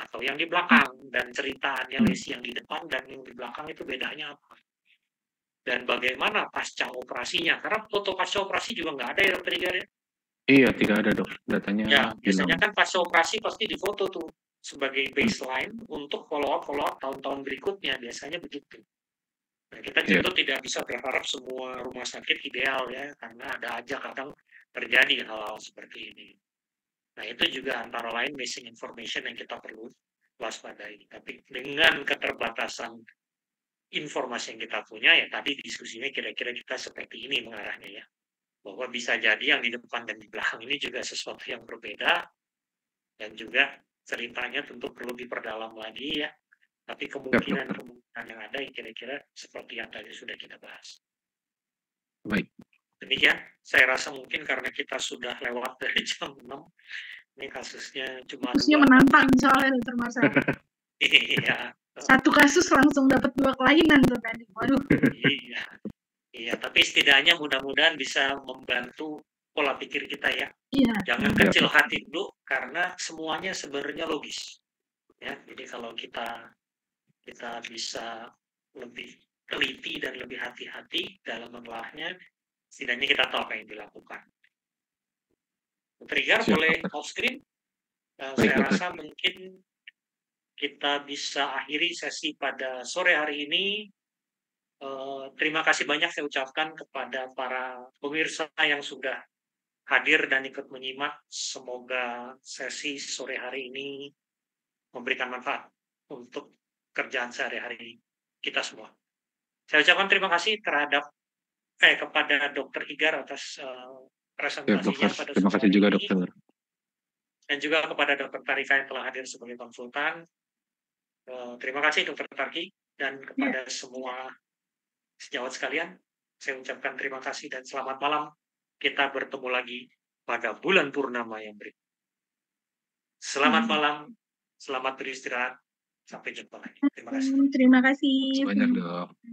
atau yang di belakang, dan ceritaannya lesi yang di depan dan yang di belakang itu bedanya apa. Dan bagaimana pasca operasinya, karena foto pasca operasi juga nggak ada ya dokter Igar ya? Iya, tidak ada dok, datanya Ya, biasanya hilang. kan pasca operasi pasti difoto tuh sebagai baseline untuk follow-up tahun-tahun berikutnya, biasanya begitu. Nah, kita tentu tidak bisa berharap semua rumah sakit ideal ya, karena ada aja kadang terjadi hal-hal seperti ini. Nah, itu juga antara lain missing information yang kita perlu waspadai. Tapi dengan keterbatasan informasi yang kita punya, ya tadi diskusinya kira-kira kita seperti ini mengarahnya ya. Bahwa bisa jadi yang di depan dan di belakang ini juga sesuatu yang berbeda, dan juga ceritanya tentu perlu diperdalam lagi ya. Tapi kemungkinan yang ada kira-kira seperti yang tadi sudah kita bahas. Baik. Demikian, saya rasa mungkin karena kita sudah lewat dari jam 6, ini kasusnya cuma kasusnya menantang soalnya dokter Marcel. Iya. Satu kasus langsung dapat 2 kelainan tuh tadi. Waduh. Iya. Iya, tapi setidaknya mudah-mudahan bisa membantu pola pikir kita ya. Iya. Jangan kecil hati dulu karena semuanya sebenarnya logis. Ya, jadi kalau kita bisa lebih teliti dan lebih hati-hati dalam menelahnya, setidaknya kita tahu apa yang dilakukan. Dokter Igar boleh off screen? Saya rasa mungkin kita bisa akhiri sesi pada sore hari ini. Terima kasih banyak saya ucapkan kepada para pemirsa yang sudah hadir dan ikut menyimak. Semoga sesi sore hari ini memberikan manfaat untuk kerjaan sehari-hari kita semua. Saya ucapkan terima kasih kepada Dokter Igar atas presentasinya pada terima kasih juga dokter. Dan juga kepada Dokter Tarika yang telah hadir sebagai konsultan. Terima kasih Dokter Tarki dan kepada semua sejawat sekalian. Saya ucapkan terima kasih dan selamat malam. Kita bertemu lagi pada bulan purnama yang berikut. Selamat malam, selamat beristirahat. Sampai jumpa lagi. Terima kasih. Terima kasih. Banyak dok.